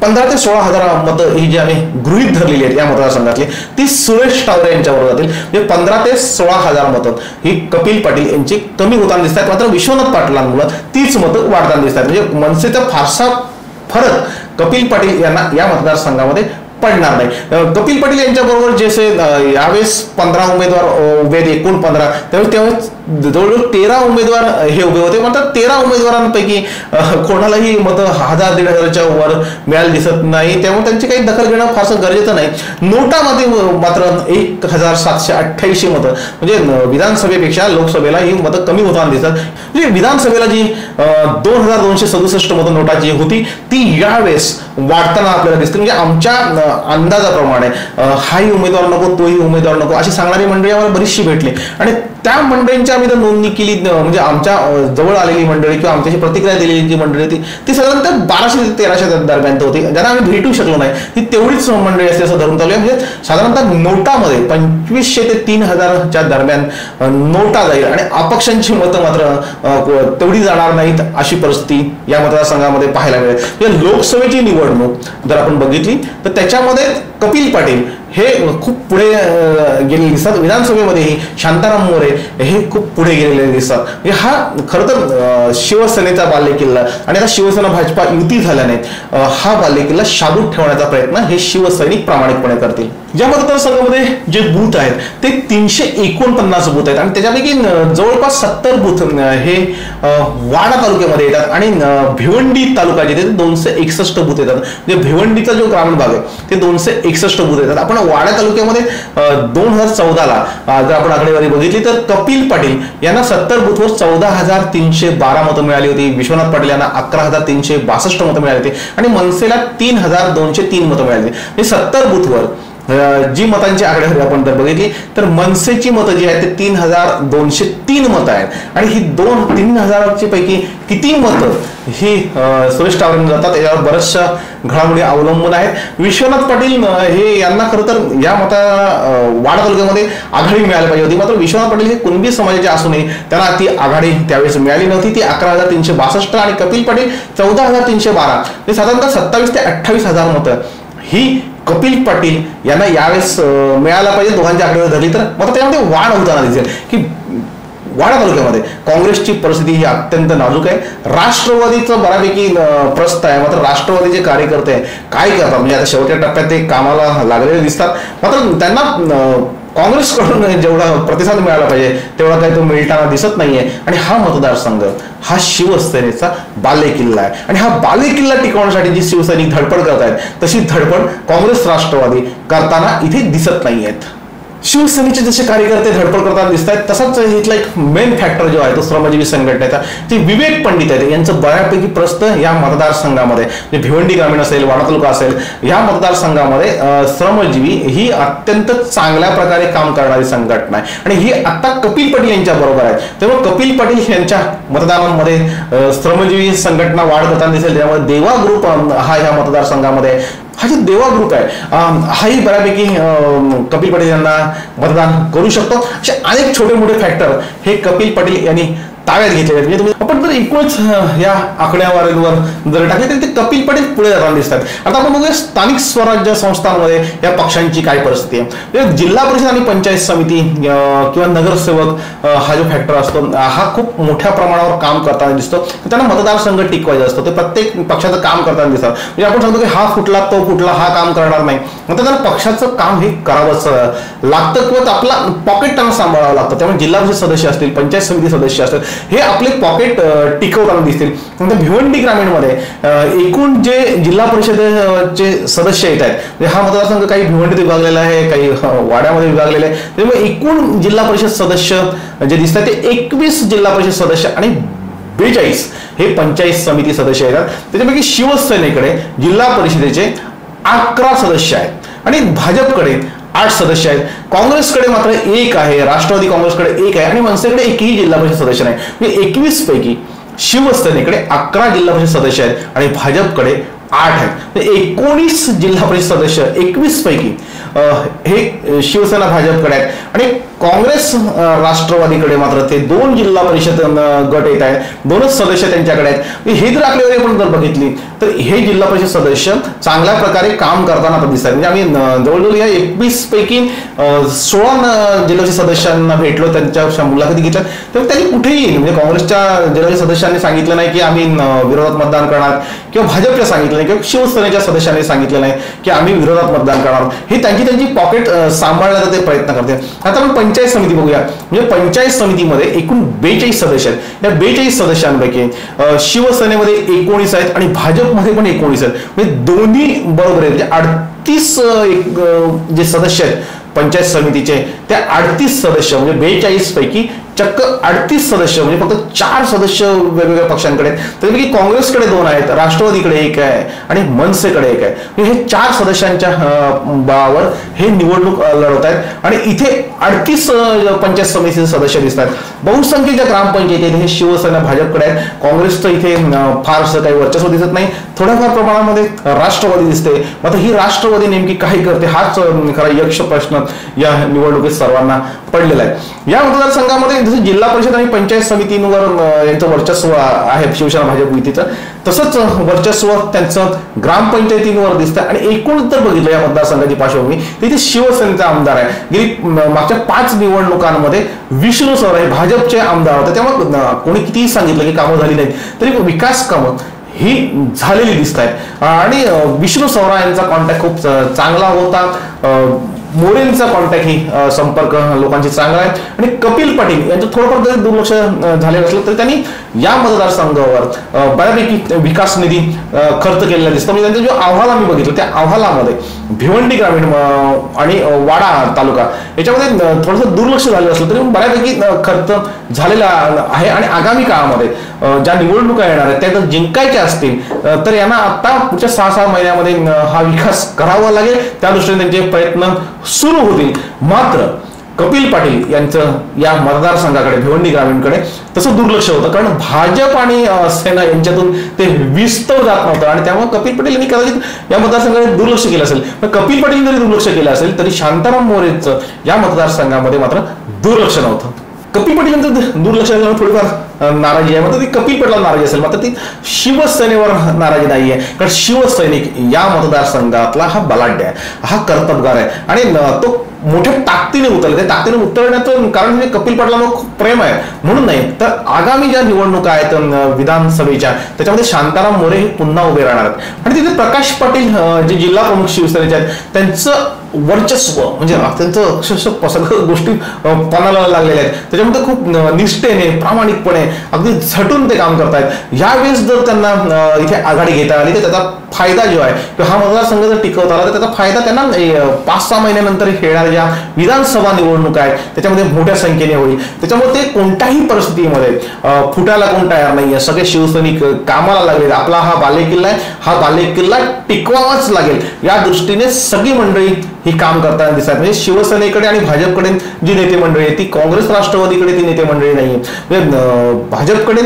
15,000 ते 16,000 मतं ही जी आम्ही गृहीत धरलेली आहेत या मतदारसंघातली ती सुरेश टावरे यांच्याबरोबर जातील. म्हणजे 15,000 ते 16,000 मतं ही कपिल पाटील यांची कमी होताना दिसतात. मात्र विश्वनाथ पाटलांमुळे तीच मतं वाढताना दिसतात. म्हणजे मनसेचा फारसा फरक कपिल पाटील यांना या मतदारसंघामध्ये पडणार नाही. कपिल पाटील यांच्या बरोबर जसे यावेळेस 15 उमेदवार उभे आहेत, एकूण 15, त्यावेळेस जवळजवळ 13 उमेदवार हे उभे होते. मात्र 13 उमेदवारांपैकी कोणालाही मतं 1,000-1,500च्या वर मिळायला दिसत नाही. त्यामुळे त्यांची काही दखल घेणं फारसं गरजेचं नाही. नोटामध्ये मात्र 1,728 मतं, म्हणजे विधानसभेपेक्षा लोकसभेला ही मतं कमी होताना दिसतात. म्हणजे विधानसभेला जी 2,267 मतं नोटाची होती ती यावेळेस वाढताना आपल्याला दिसते. म्हणजे आमच्या अंदाजाप्रमाणे हाही उमेदवार नको, तोही उमेदवार नको अशी सांगणारी मंडळी आम्हाला बरीचशी भेटली. आणि त्या मंडळींची आम्ही तर नोंदणी केली. म्हणजे आमच्या जवळ आलेली मंडळी किंवा आमच्याशी प्रतिक्रिया दिलेली जी मंडळी होती ती साधारणतः 1,200 ते 1,300 दरम्यान होती. ज्यांना आम्ही भेटू शकलो नाही ती तेवढीच मंडळी असते असं धरून चालू. म्हणजे साधारणतः नोटामध्ये 2,500 ते 3,000च्या दरम्यान नोटा जाईल आणि अपक्षांची मतं मात्र तेवढी जाणार नाहीत अशी परिस्थिती या मतदारसंघामध्ये पाहायला मिळेल. म्हणजे लोकसभेची निवडणूक जर आपण बघितली तर त्याच्यामध्ये कपिल पाटील हे खूप पुढे गेलेले दिसतात. विधानसभेमध्येही शांताराम मोरे हे खूप पुढे गेलेले दिसतात. म्हणजे हा खरं तर शिवसेनेचा बालेकिल्ला आणि आता शिवसेना भाजपा युती झाल्याने हा बालेकिल्ला शाबूत ठेवण्याचा प्रयत्न हे शिवसैनिक प्रामाणिकपणे करतील. या मतदारसंघामध्ये जे बूथ आहेत ते 349 बूथ आहेत आणि त्याच्यापैकी जवळपास 70 बूथ हे वाडा तालुक्यामध्ये येतात आणि भिवंडी तालुका जिथे 261 बूथ येतात. म्हणजे भिवंडीचा जो ग्रामीण भाग आहे ते 261 बूथ येतात. आपण वाडा तालुक्यामध्ये 2014ला जर आपण आकडेवारी बघितली तर कपिल पाटील यांना 70 बूथवर 14,312 मतं मिळाली होती. विश्वनाथ पाटील यांना 11,362 मतं मिळाली होती आणि मनसेला 3,203 मतं मिळाली होती. म्हणजे 70 बूथवर जी मतांची आकडेवारी आपण जर बघितली तर मनसेची मतं जी आहेत ते 3,203 मतं आहेत आणि ही 3,000ची पैकी किती मतं ही सुरेश टावरेंना जातात यावर बऱ्याचशा घडामोडी अवलंबून आहेत. विश्वनाथ पाटील हे यांना खरं तर या वाडा तालुक्यामध्ये आघाडी मिळायला पाहिजे होती. मात्र विश्वनाथ पाटील हे कुणबी समाजाचे असूनही त्यांना ती आघाडी त्यावेळेस मिळाली नव्हती. ती 11,362 आणि कपिल पाटील 14,312 हे साधारणतः 27,000 ते 28,000 मतं ही कपिल पाटील यांना यावेळेस मिळायला पाहिजे. दोघांच्या आकडेवारी धरली तर मात्र त्यामध्ये वाढ होताना दिसेल की वाडा तालुक्यामध्ये काँग्रेसची परिस्थिती ही अत्यंत नाजूक आहे. राष्ट्रवादीचं बऱ्यापैकी प्रस्त आहे. मात्र राष्ट्रवादीचे कार्यकर्ते काय करतात म्हणजे आता शेवटच्या टप्प्यात ते कामाला लागलेले दिसतात. मात्र त्यांना काँग्रेसकडून जेवढा प्रतिसाद मिळाला पाहिजे तेवढा काही तो मिळताना दिसत नाहीये. आणि हा मतदारसंघ हा शिवसेनेचा बालेकिल्ला आहे आणि हा बालेकिल्ला टिकवण्यासाठी जी शिवसैनिक धडपड करत आहेत तशी धडपड काँग्रेस राष्ट्रवादी करताना इथे दिसत नाहीयेत. शिवसेनेचे जसे कार्यकर्ते धडपड करताना दिसत आहेत तसाच इथला एक मेन फॅक्टर जो आहे तो श्रमजीवी संघटनेचा ते विवेक पंडित आहेत. यांचं बऱ्यापैकी प्रस्त या मतदारसंघामध्ये भिवंडी ग्रामीण असेल, वाडा तालुका असेल या मतदारसंघामध्ये श्रमजीवी ही अत्यंत चांगल्या प्रकारे काम करणारी संघटना आहे आणि ही आता कपिल पाटील यांच्या बरोबर आहे. त्यामुळे कपिल पाटील यांच्या मतदानामध्ये श्रमजीवी संघटना वाढ करताना दिसेल. त्यामुळे देवा ग्रुप हा या मतदारसंघामध्ये हा जो देवा ग्रुप आहे हाही बऱ्यापैकी कपिल पाटील यांना मतदान करू शकतो. असे अनेक छोटे मोठे फॅक्टर हे कपिल पाटील यांनी ताब्यात घेतले आहेत. म्हणजे आपण जर एकूणच या आकड्यावारीवर जर टाकले तर ते कपिल पाटील पुढे जाताना दिसतात. आता आपण बघूया स्थानिक स्वराज्य संस्थांमध्ये या पक्षांची काय परिस्थिती आहे. जिल्हा परिषद आणि पंचायत समिती किंवा नगरसेवक हा जो फॅक्टर असतो हा खूप मोठ्या प्रमाणावर काम करताना दिसतो. त्यांना मतदारसंघ टिकवायचा असतो. ते प्रत्येक पक्षाचं काम करताना दिसतात. म्हणजे आपण सांगतो की हा फुटला तो फुटला हा काम करणार नाही. मग त्यांना पक्षाचं काम हे करावंच लागतं किंवा आपला पॉकेट त्यांना सांभाळावं लागतं. त्यामुळे जिल्हा परिषद सदस्य असतील, पंचायत समिती सदस्य असतील हे आपले पॉकेट टिकवताना दिसतील. नंतर भिवंडी ग्रामीणमध्ये एकूण जे जिल्हा परिषदेचे सदस्य येत आहेत, म्हणजे हा मतदारसंघ काही भिवंडीत विभागलेला आहे, काही वाड्यामध्ये विभागलेले आहे, त्यामुळे एकूण जिल्हा परिषद सदस्य जे दिसतात ते 21 जिल्हा परिषद सदस्य आणि 42 हे पंचायत समिती सदस्य येतात. त्याच्यापैकी शिवसेनेकडे जिल्हा परिषदेचे 11 सदस्य आहेत आणि भाजपकडे 8 सदस्य आहेत. काँग्रेसकडे मात्र 1 आहे, राष्ट्रवादी काँग्रेसकडे 1 आहे आणि मनसेकडे एकही जिल्हा परिषद सदस्य नाही. म्हणजे 21 पैकी शिवसेनेकडे 11 जिल्हा परिषद सदस्य आहेत आणि भाजपकडे 8 आहेत. 19 जिल्हा परिषद सदस्य 21 पैकी हे शिवसेना भाजपकडे आहेत आणि काँग्रेस राष्ट्रवादीकडे मात्र ते 2 जिल्हा परिषद गट येत आहेत, 2च सदस्य त्यांच्याकडे आहेत. हे जर आकडेवारी आपण जर बघितली तर हे जिल्हा परिषद सदस्य चांगल्या प्रकारे काम करताना आता दिसतात. म्हणजे आम्ही जवळजवळ या 21 पैकी 16 जिल्हा परिषद सदस्यांना भेटलो, त्यांच्या मुलाखती घेतल्या, तर त्यांनी कुठेही म्हणजे काँग्रेसच्या जिल्हा परिषद सदस्यांनी सांगितलं नाही की आम्ही विरोधात मतदान करणार, किंवा भाजपच्या सांगितलं नाही, किंवा शिवसेनेच्या सदस्यांनी सांगितलं नाही की आम्ही विरोधात मतदान करणार. हे त्यांची पॉकेट सांभाळण्याचा ते प्रयत्न करते. आता आपण पंचायत समिती बघूया. म्हणजे पंचायत समितीमध्ये एकूण 42 सदस्य आहेत. या 42 सदस्यांपैकी शिवसेनेमध्ये 19 आहेत आणि भाजपमध्ये पण 19 आहेत. म्हणजे दोन्ही बरोबर आहेत. म्हणजे 38 जे सदस्य आहेत पंचायत समितीचे, त्या 38 सदस्य म्हणजे 42 पैकी चक्क 38 सदस्य म्हणजे फक्त 4 सदस्य वेगवेगळ्या पक्षांकडे आहेत. त्यापैकी काँग्रेसकडे 2 आहेत, राष्ट्रवादीकडे 1 आहे आणि मनसेकडे 1 आहे. म्हणजे हे 4 सदस्यांच्या बळावर हे निवडणूक लढवत आहेत आणि इथे 38 पंचायत समितीचे सदस्य दिसतात. बहुसंख्येच्या ग्रामपंचायती हे शिवसेना भाजपकडे आहेत. काँग्रेसचं इथे फारसं काही वर्चस्व दिसत नाही, थोड्याफार प्रमाणामध्ये राष्ट्रवादी दिसते. मात्र ही राष्ट्रवादी नेमकी काय करते हाच खरा यक्ष प्रश्न या निवडणुकीत सर्वांना पडलेला आहे. या मतदारसंघामध्ये जसं जिल्हा परिषद आणि पंचायत समितींवर यांचं वर्चस्व आहे शिवसेना भाजप युतीचं, तसंच वर्चस्व त्यांचं ग्रामपंचायतींवर दिसतं. आणि एकूण जर बघितलं या मतदारसंघाची पार्श्वभूमी, तिथे शिवसेनेचा आमदार आहे. गेली मागच्या 5 निवडणुकांमध्ये विष्णू सवरा हे भाजपचे आमदार होते. त्यामुळे कोणी कितीही सांगितलं की कामं झाली नाहीत, तरी विकास कामं ही झालेली दिसत आहेत. आणि विष्णू सवरा यांचा कॉन्टॅक्ट खूप चांगला होता. मोरेंचा कॉन्टॅक्ट ही संपर्क लोकांची चांगला आहे. आणि कपिल पाटील यांचं थोडंफार जरी दुर्लक्ष झालेलं असलं तरी त्यांनी या मतदारसंघावर बऱ्यापैकी विकास निधी खर्च केलेला दिसतो. म्हणजे त्यांचा जो अहवाल आम्ही बघितला त्या अहवालामध्ये भिवंडी ग्रामीण आणि वाडा तालुका याच्यामध्ये थोडंसं दुर्लक्ष झालेलं असलं तरी बऱ्यापैकी खर्च झालेला आहे. आणि आगामी काळामध्ये ज्या निवडणुका येणार आहेत त्या जर जिंकायच्या असतील तर यांना आता पुढच्या 6-6 महिन्यामध्ये हा विकास करावा लागेल. त्या दृष्टीने त्यांचे प्रयत्न सुरू होतील. मात्र कपिल पाटील यांचं या मतदारसंघाकडे भिवंडी ग्रामीणकडे तसं दुर्लक्ष होतं, कारण भाजप आणि सेना यांच्यातून ते विस्तव जात नव्हतं. आणि त्यामुळे कपिल पाटील यांनी कदाचित या मतदारसंघाकडे दुर्लक्ष केलं असेल. पण कपिल पाटील जरी दुर्लक्ष केलं असेल तरी शांताराम मोरेचं या मतदारसंघामध्ये मात्र दुर्लक्ष नव्हतं. कपिल पाटील यांचं दुर्लक्ष थोडीफार नाराजी आहे, मात्र ती कपिल पाटील नाराजी असेल, मात्र ती शिवसेनेवर नाराजी नाही आहे. कारण शिवसैनिक या मतदारसंघातला हा बलाढ्य आहे, हा कर्तबगार आहे आणि तो मोठ्या ताकदीने उतरले. त्या ताकदीने उतरण्याचं कारण म्हणजे कपिल पाटलांवर खूप प्रेम आहे म्हणून नाही, तर आगामी ज्या निवडणुका आहेत विधानसभेच्या त्याच्यामध्ये शांताराम मोरे हे पुन्हा उभे राहणार आहेत. आणि तिथे प्रकाश पाटील जे जिल्हा प्रमुख शिवसेनेचे आहेत त्यांचं वर्चस्व म्हणजे त्यांचं अक्षरशः सगळ्या गोष्टी पणाला लागलेल्या आहेत. त्याच्यामध्ये खूप निष्ठेने प्रामाणिकपणे अगदी झटून ते काम करतायत. यावेळेस जर त्यांना इथे आघाडी घेता आली तर त्याचा फायदा जो आहे किंवा हा मतदारसंघ जर टिकवता आला तर त्याचा फायदा त्यांना 5-6 महिन्यानंतर खेळणाऱ्या विधानसभा निवडणुका आहेत त्याच्यामध्ये मोठ्या संख्येने होईल. त्याच्यामुळे ते कोणत्याही परिस्थितीमध्ये फुटायला कोण तयार नाहीये. सगळे शिवसैनिक कामाला लागले. आपला हा बालेकिल्ला आहे, हा बालेकिल्ला टिकवावाच लागेल या दृष्टीने सगळी मंडळी ही काम करताना दिसतात. म्हणजे शिवसेनेकडे आणि भाजपकडे जी नेते मंडळी आहे ती काँग्रेस राष्ट्रवादीकडे ती नेते मंडळी नाहीये. म्हणजे भाजपकडे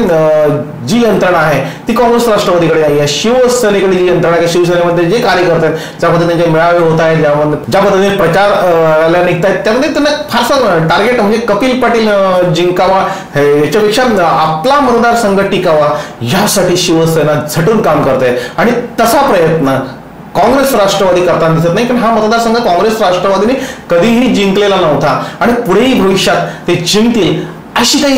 जी यंत्रणा आहे ती काँग्रेस राष्ट्रवादीकडे नाही आहे. शिवसेनेकडे जी यंत्रणा आहे, शिवसेनेमध्ये जे कार्यकर्ते आहेत ज्या पद्धतीने मेळावे होत आहेत, ज्या पद्धतीने प्रचार निघत आहेत त्यामध्ये त्यांना फारसा टार्गेट म्हणजे कपिल पाटील जिंकावा याच्यापेक्षा आपला मतदारसंघ टिकावा यासाठी शिवसेना झटून काम करते. आणि तसा प्रयत्न काँग्रेस राष्ट्रवादी करताना दिसत नाही, कारण हा मतदारसंघ काँग्रेस राष्ट्रवादीने कधीही जिंकलेला नव्हता आणि पुढेही भविष्यात ते जिंकतील अशी काही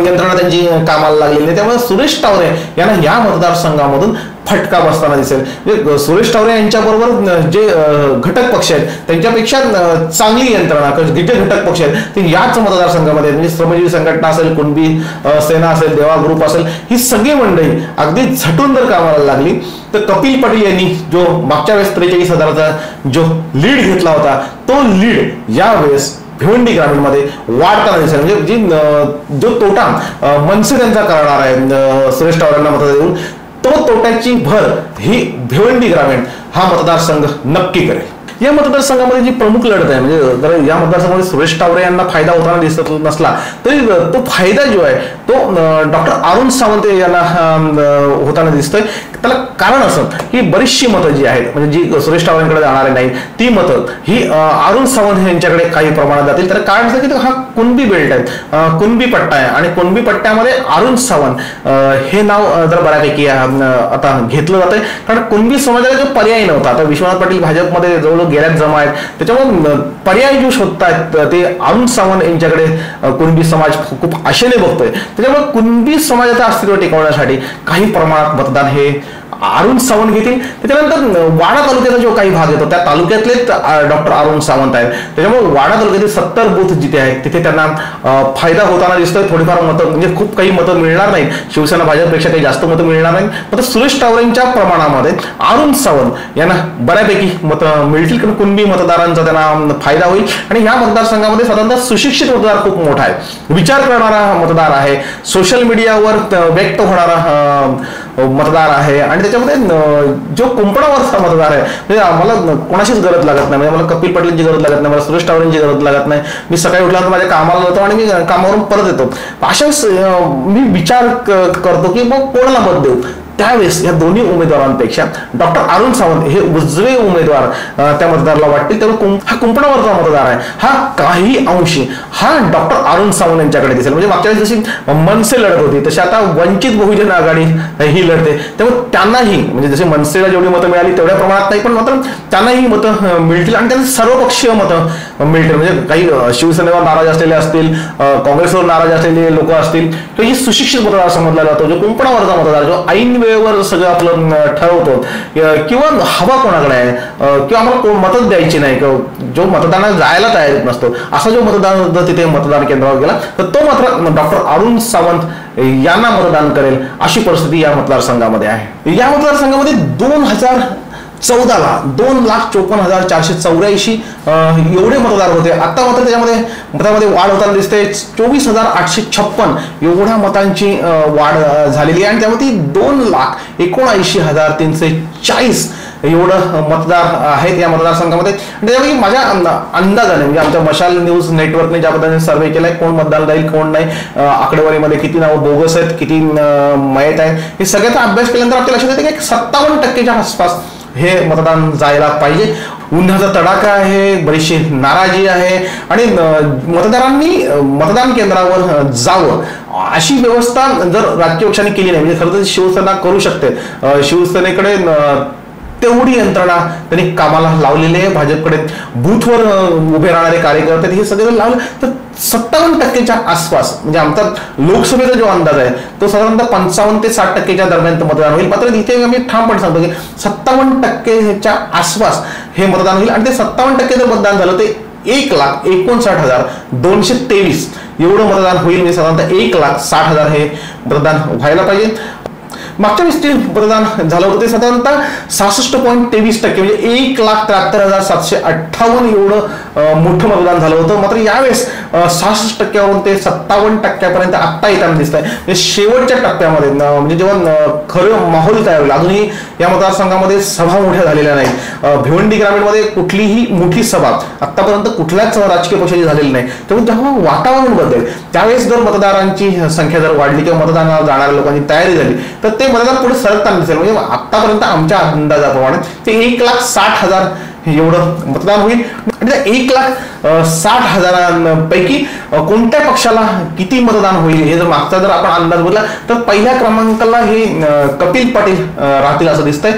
यंत्रणा त्यांची कामाला लागलेली नाही. त्यामुळे सुरेश टावरे यांना या मतदारसंघामधून फटका बसताना दिसेल. म्हणजे सुरेश टावरे यांच्याबरोबर जे घटक पक्ष आहेत त्यांच्यापेक्षा चांगली यंत्रणा जे घटक पक्ष आहेत ते याच मतदारसंघामध्ये, म्हणजे श्रमजीवी संघटना असेल, कुणबी सेना असेल, देवा ग्रुप असेल, ही सगळी मंडळी अगदी झटून जर कामाला लागली तर कपिल पाटील यांनी जो मागच्या वेळेस 43,000चा जो लीड घेतला होता तो लीड यावेळेस भिवंडी ग्रामीणमध्ये वाढताना दिसेल. म्हणजे जी जो तोटा मनसे त्यांचा करणार आहे सुरेश टावरेंना मत देऊन, तो तोट्याची भर ही भिवंडी ग्रामीण हा मतदारसंघ नक्की करेल. या मतदारसंघामध्ये जी प्रमुख लढत आहे, म्हणजे जर या मतदारसंघामध्ये सुरेश टावरे यांना फायदा होताना दिसत नसला तरी तो फायदा जो आहे तो डॉक्टर अरुण सावंत यांना होताना दिसतोय. त्याला कारण असं की बरीचशी मतं जी आहेत, म्हणजे जी सुरेश टावरेंकडे जाणारे नाही ती मतं ही अरुण सावंत यांच्याकडे काही प्रमाणात जातील. तर कारण असं की हा कुणबी बेल्ट आहे, कुणबी पट्टा आहे आणि कुणबी पट्ट्यामध्ये अरुण सावंत हे नाव जर बऱ्यापैकी आता घेतलं जातंय. कारण कुणबी समाजाला जो पर्याय नव्हता, आता विश्वनाथ पाटील भाजपमध्ये जवळ गेल्यात जमा आहेत, त्याच्यामुळे पर्याय जो शोधतायत ते अरुण सावंत यांच्याकडे कुणबी समाज खूप आशेने बघतोय. त्याच्यामुळे कुणबी समाजाचं अस्तित्व टिकवण्यासाठी काही प्रमाणात मतदान हे अरुण सावंत घेतील. त्याच्यानंतर वाडा तालुक्याचा जो काही भाग येतो त्या तालुक्यातले डॉक्टर अरुण सावंत आहेत. त्याच्यामुळे वाडा तालुक्यातील 70 बूथ जिथे आहेत तिथे त्यांना फायदा होताना दिसतोय. थोडीफार मतं, म्हणजे खूप काही मतं मिळणार नाहीत, शिवसेना भाजपपेक्षा काही जास्त मतं मिळणार नाहीत, मात्र सुरेश टावरेंच्या प्रमाणामध्ये अरुण सावंत यांना बऱ्यापैकी मतं मिळतील. कारण कुणबी मतदारांचा त्यांना फायदा होईल आणि या मतदारसंघामध्ये साधारणतः सुशिक्षित मतदार खूप मोठा आहे, विचार करणारा मतदार आहे, सोशल मीडियावर व्यक्त होणारा मतदार आहे आणि त्याच्यामध्ये जो कुंपणावरचा मतदार आहे, म्हणजे आम्हाला कोणाशीच गरज लागत नाही, म्हणजे मला कपिल पाटीलची गरज लागत नाही, मला सुरेश टावरेंची गरज लागत नाही. मी सकाळी उठल्यानंतर माझ्या कामाला जातो आणि मी कामावरून परत येतो. अशा मी विचार करतो की मग कोणाला मत देऊ. त्यावेळेस या दोन्ही उमेदवारांपेक्षा डॉक्टर अरुण सावंत हे उजवे उमेदवार त्या मतदाराला वाटतील. त्यामुळे हा कुंपणावरचा मतदार आहे, हा काही अंशी हा डॉक्टर अरुण सावंत यांच्याकडे दिसेल. म्हणजे मागच्या वेळेस जशी मनसे लढत होती तशी आता वंचित बहुजन आघाडी ही लढते. त्यामुळे त्यांनाही, म्हणजे जसे मनसेला जेवढी मतं मिळाली तेवढ्या प्रमाणात नाही, पण मात्र त्यांनाही मतं मिळतील आणि त्यांना सर्वपक्षीय मतं मिळतील. म्हणजे काही शिवसेनेवर नाराज असलेले असतील, काँग्रेसवर नाराज असलेले लोक असतील, किंवा ही सुशिक्षित मतदार समजला जातो जो कुंपणावरचा मतदार जो ऐन वेळेवर सगळं आपलं ठरवतो, किंवा हवा कोणाकडे आहे, किंवा आम्हाला मतच द्यायची नाही, जो मतदानाला जायला तयार नसतो असा जो मतदार जर तिथे मतदान केंद्रावर गेला तर तो मात्र डॉक्टर अरुण सावंत यांना मतदान करेल अशी परिस्थिती या मतदारसंघामध्ये आहे. या मतदारसंघामध्ये 2014ला 2,54,484 एवढे मतदार होते. आता मात्र त्याच्यामध्ये मतामध्ये वाढ होताना दिसते. 24,856 एवढ्या मतांची वाढ झालेली आहे आणि त्यामध्ये 2,79,340 एवढं मतदार आहेत या मतदारसंघामध्ये. त्याच्यापैकी माझ्या अंदाजाने, म्हणजे आमच्या मशाल न्यूज नेटवर्कने ज्या पद्धतीने सर्वे केलाय कोण मतदान जाईल कोण नाही, आकडेवारीमध्ये किती नावं बोगस आहेत, किती मयत आहेत, हे सगळ्याचा अभ्यास केल्यानंतर आपल्याला लक्षात येते की 57% आसपास हे मतदान जायला पाहिजे. उन्हाचा तडाखा आहे, बरीचशी नाराजी आहे आणि मतदारांनी मतदान केंद्रावर जावं अशी व्यवस्था जर राजकीय पक्षांनी केली नाही, म्हणजे खरं तर शिवसेना करू शकते. शिवसेनेकडे तेवढी यंत्रणा त्यांनी कामाला लावलेली आहे. भाजपकडे बूथवर उभे राहणारे कार्यकर्ते हे सगळे लावले तर 57% आसपास, म्हणजे आमचा लोकसभेचा जो अंदाज आहे तो साधारणतः 55 ते 60% दरम्यान मतदान होईल. मात्र इथे आम्ही ठामपणे सांगतो की 57% आसपास हे मतदान होईल आणि ते 57% जर मतदान झालं ते 1,59,223 एवढं मतदान होईल. म्हणजे साधारणतः 1,60,000 हे मतदान व्हायला पाहिजे. मागच्या वेळेस जे मतदान झालं होतं ते साधारणतः 66.23%, म्हणजे 1,73,758 एवढं मोठं मतदान झालं होतं. मात्र यावेळेस 66%वरून ते 57% आत्ता येताना दिसत आहे. म्हणजे शेवटच्या टप्प्यामध्ये, म्हणजे जेव्हा खरं माहोल तयार होईल, अजूनही या मतदारसंघामध्ये सभा मोठ्या झालेल्या नाहीत. भिवंडी ग्रामीणमध्ये कुठलीही मोठी सभा आतापर्यंत कुठल्याच राजकीय पक्षाची झालेली नाही. त्यामुळे जेव्हा वातावरण बदलेल त्यावेळेस जर मतदारांची संख्या जर वाढली किंवा मतदानाला जाणाऱ्या लोकांची तयारी झाली तर ते मतदान पुढे सरकताना दिसेल. म्हणजे आतापर्यंत आमच्या अंदाजाप्रमाणे ते 1,60,000 एवढं मतदान होईल. आणि त्या 1,60,000पैकी कोणत्या पक्षाला किती मतदान होईल हे जर मागचा जर आपण अंदाज बघला तर पहिल्या क्रमांकाला हे कपिल पाटील राहतील असं दिसतंय.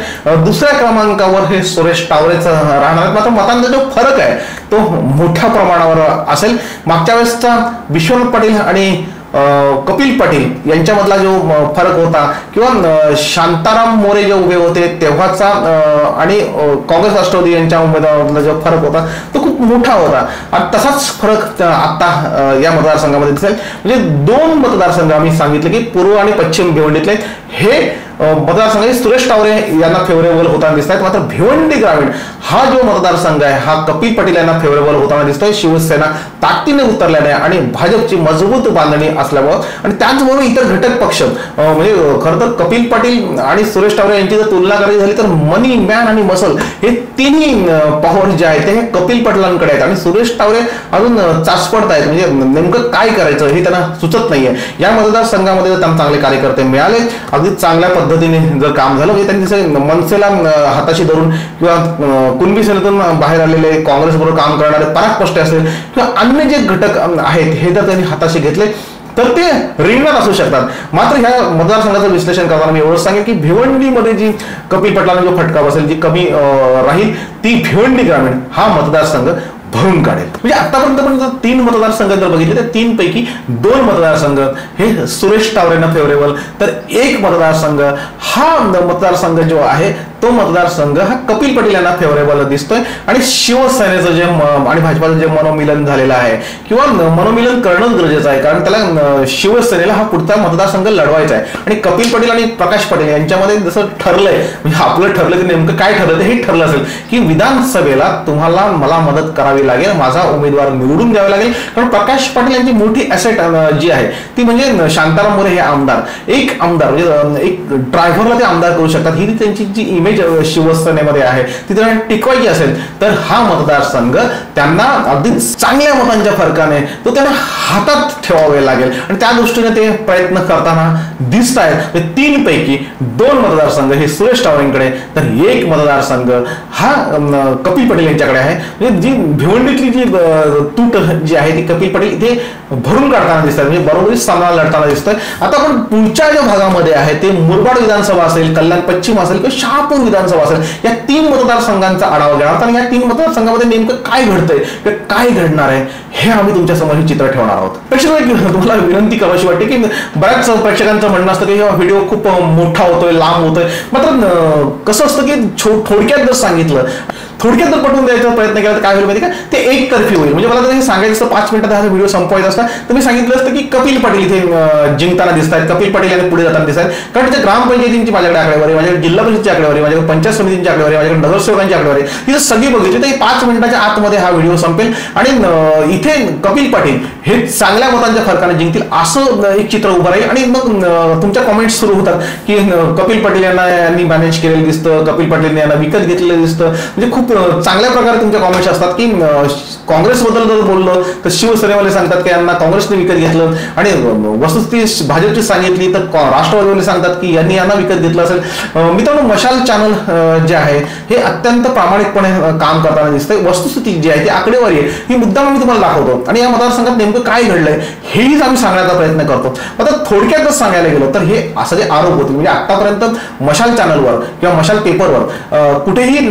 दुसऱ्या क्रमांकावर हे सुरेश टावरेच राहणार. मात्र मतांचा जो फरक आहे तो मोठ्या प्रमाणावर असेल. मागच्या वेळेसचा विश्वनाथ पाटील आणि कपिल पाटील यांच्यामधला जो फरक होता किंवा शांताराम मोरे जे उभे होते तेव्हाचा आणि काँग्रेस राष्ट्रवादी यांच्या उमेदवारामधला जो फरक होता तो खूप मोठा होता आणि तसाच फरक आता या मतदारसंघामध्ये दिसेल. म्हणजे 2 मतदारसंघ आम्ही सांगितले की पूर्व आणि पश्चिम भिवंडीतले हे मतदारसंघ सुरेश टावरे यांना फेवरेबल होताना दिसत आहेत. मात्र भिवंडी ग्रामीण हा जो मतदारसंघ आहे हा कपिल पाटील यांना फेवरेबल होताना दिसतोय. शिवसेना ताकदीने उतरल्याने आणि भाजपची मजबूत बांधणी असल्यामुळे आणि त्याचबरोबर इतर घटक पक्ष म्हणजे खरं तर कपिल पाटील आणि सुरेश टावरे यांची जर तुलना करायची झाली तर मनी मॅन आणि मसल हे तिन्ही पॉवर जे आहेत ते कपिल पाटलांकडे आहेत आणि सुरेश टावरे अजून चाचपडत आहेत. म्हणजे नेमकं काय करायचं हे त्यांना सुचत नाहीये. या मतदारसंघामध्ये जर त्यांना चांगले कार्यकर्ते मिळाले अगदी चांगल्या पद्धतीने जर काम झालं म्हणजे त्यांनी मनसेला हाताशी धरून किंवा कुणबी सेनेतून बाहेर आलेले काँग्रेस बरोबर काम करणारे पराग पोस्टे असेल किंवा अन्य जे घटक आहेत हे जर त्यांनी हाताशी घेतले तर ते रिंगणात असू शकतात. मात्र ह्या मतदारसंघाचं विश्लेषण करताना मी एवढं सांगेन की भिवंडीमध्ये जी कपिल पाटलांना जो फटका बसेल जी कमी राहील ती भिवंडी ग्रामीण हा मतदारसंघ भरून काढेल. म्हणजे आतापर्यंत पण 3 मतदारसंघ जर बघितले तर 3 पैकी 2 मतदारसंघ हे सुरेश टावरेंना फेवरेबल तर 1 मतदारसंघ हा मतदारसंघ जो आहे तो मतदारसंघ हा कपिल पाटील यांना फेवरेबल दिसतोय. आणि शिवसेनेचं जे आणि भाजपाचं जे मनोमिलन झालेलं आहे किंवा मनोमिलन करणं गरजेचं आहे कारण त्याला शिवसेनेला हा पुढचा मतदारसंघ लढवायचा आहे. आणि कपिल पाटील आणि प्रकाश पाटील यांच्यामध्ये जसं ठरलंय म्हणजे आपलं ठरलं की नेमकं काय ठरलं ते हे ठरलं असेल की विधानसभेला तुम्हाला मला मदत करावी लागेल माझा उमेदवार निवडून द्यावा लागेल. कारण प्रकाश पाटील यांची मोठी ऍसेट जी आहे ती म्हणजे शांताराम मोरे हे आमदार एक आमदार म्हणजे एक ड्रायव्हरला ते आमदार करू शकतात. ही त्यांची जी इमेज शिवसेनेमध्ये आहे ती त्यांना टिकवायची असेल तर हा मतदारसंघ त्यांना अगदी चांगल्या मतांच्या फरकाने तो त्यांना हातात ठेवावे लागेल आणि त्या दृष्टीने ते प्रयत्न करताना दिसत आहेत. 3 पैकी 2 मतदारसंघ हे सुरेश टावरेंकडे तर 1 मतदारसंघ हा कपिल पाटील यांच्याकडे आहे. म्हणजे जी भिवंडीतली जी तूट जी आहे ती कपिल पाटील इथे भरून काढताना दिसतात म्हणजे बरोबरी सामना लढताना दिसतोय. आता आपण पुढच्या ज्या भागामध्ये आहे ते मुरबाड विधानसभा असेल कल्याण पश्चिम असेल किंवा शहापूर विधानसभा असेल या 3 मतदारसंघांचा आढावा घेणार आणि या 3 मतदारसंघामध्ये नेमकं काय घडतंय काय घडणार आहे हे आम्ही तुमच्या समोर हे चित्र ठेवणार आहोत. तुम्हाला विनंती करावीशी वाटते की बऱ्याच प्रेक्षकांचं म्हणणं असतं की हा व्हिडिओ खूप मोठा होतोय लांब होतोय. मात्र कसं असतं की थोडक्यात जर सांगितलं थोडक्यात जर पटवून द्यायचा प्रयत्न केला तर काय होईल माहिती का ते एकतर्फी होईल. म्हणजे मला जर हे सांगायचं असतं 5 मिनिटात हा व्हिडिओ संपवायचा असता तर मी सांगितलं असतं की कपिल पाटील इथे जिंकताना दिसत आहेत कपिल पाटील यांनी पुढे जाताना दिसत आहेत. कारण त्याच्या ग्रामपंचायतींची माझ्याकडे आकडेवारी माझ्याकडे जिल्हा परिषदची आकडेवारी माझ्याकडे पंचायत समितींची आकडेवारी माझ्याकडे नगरसेवकांची आकडेवारी ही सगळी बघितली तर 5 मिनिटाच्या आतमध्ये हा व्हिडिओ संपेल आणि इथे कपिल पाटील हे चांगल्या मतांच्या फरकाने जिंकतील असं एक चित्र उभं राहील. आणि मग तुमच्या कमेंट्स सुरू होतात की कपिल पाटील यांनी मॅनेज केलेलं दिसतं कपिल पाटील यांना विकत घेतलेलं दिसतं. म्हणजे खूप चांगल्या प्रकारे तुमच्या कमेंट्स असतात की काँग्रेसबद्दल जर बोललं तर शिवसेनेवाले सांगतात की यांना काँग्रेसने विकत घेतलं आणि वस्तुस्थिती भाजपची सांगितली तर राष्ट्रवादीवाले सांगतात की यांना विकत घेतलं असेल. मित्रांनो मशाल चॅनल जे आहे हे अत्यंत प्रामाणिकपणे काम करताना दिसतंय. वस्तुस्थिती जी आहे ती आकडेवारी आहे ही मुद्दाम मी तुम्हाला दाखवतो आणि या मतदारसंघात नेमकं काय घडलंय हेही आम्ही सांगण्याचा प्रयत्न करतो. आता थोडक्यात जर सांगायला गेलो तर हे असं जे आरोप होते म्हणजे आतापर्यंत मशाल चॅनलवर किंवा मशाल पेपरवर कुठेही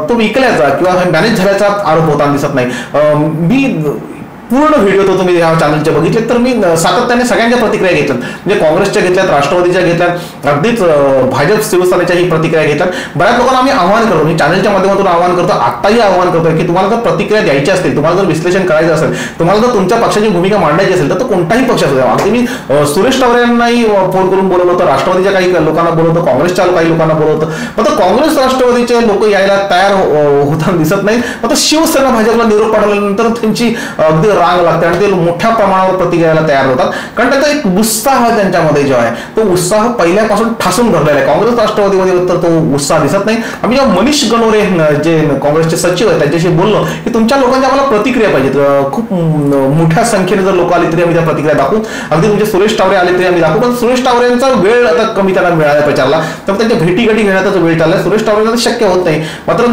तो विकल्याचा किंवा मॅनेज झाल्याचा आरोप होताना दिसत नाही. मी पूर्ण व्हिडिओ तो तुम्ही या चॅनलचे बघितले तर मी सातत्याने सगळ्यांच्या प्रतिक्रिया घेतल्यात म्हणजे काँग्रेसच्या घेतल्यात राष्ट्रवादीच्या घेतल्यात अगदीच भाजप शिवसेनेच्याही प्रतिक्रिया घेतल्यात. बऱ्याच लोकांना आम्ही आव्हान करतो मी चॅनलच्या माध्यमातून आव्हान करतो आत्ताही आव्हान करतोय की तुम्हाला जर प्रतिक्रिया द्यायची असतील तुम्हाला जर विश्लेषण करायचं असेल तुम्हाला जर तुमच्या पक्षाची भूमिका मांडायची असेल तर कोणताही पक्ष असू द्या. अगदी मी सुरेश टावरे यांनाही फोन करून बोलवलं होतं राष्ट्रवादीच्या काही लोकांना बोलवतं काँग्रेसच्या काही लोकांना बोलवतं. मात्र काँग्रेस राष्ट्रवादीचे लोक यायला तयार होताना दिसत नाही. मात्र शिवसेना भाजपला निरोप पाठवल्यानंतर त्यांची अगदी रांग लागते आणि ते मोठ्या प्रमाणावर प्रतिक्रियाला तयार होतात कारण त्याचा एक उत्साह त्यांच्यामध्ये जो आहे तो उत्साह पहिल्यापासून ठासून भरलेला आहे. काँग्रेस राष्ट्रवादीमध्ये तर तो उत्साह दिसत नाही. आम्ही जेव्हा मनीष गणोरे जे काँग्रेसचे सचिव आहेत त्यांच्याशी बोललो की तुमच्या लोकांच्या आम्हाला प्रतिक्रिया पाहिजेत खूप मोठ्या संख्येने जर लोक आले तरी आम्ही त्या प्रतिक्रिया दाखवू अगदी म्हणजे सुरेश टावरे आले तरी आम्ही दाखवू. पण सुरेश टावरेंचा वेळ आता कमी त्यांना मिळाला प्रचारला तर त्यांच्या भेटीगाठी घेण्याचा वेळ चाललाय. सुरेश टावरेंना शक्य होत नाही. मात्र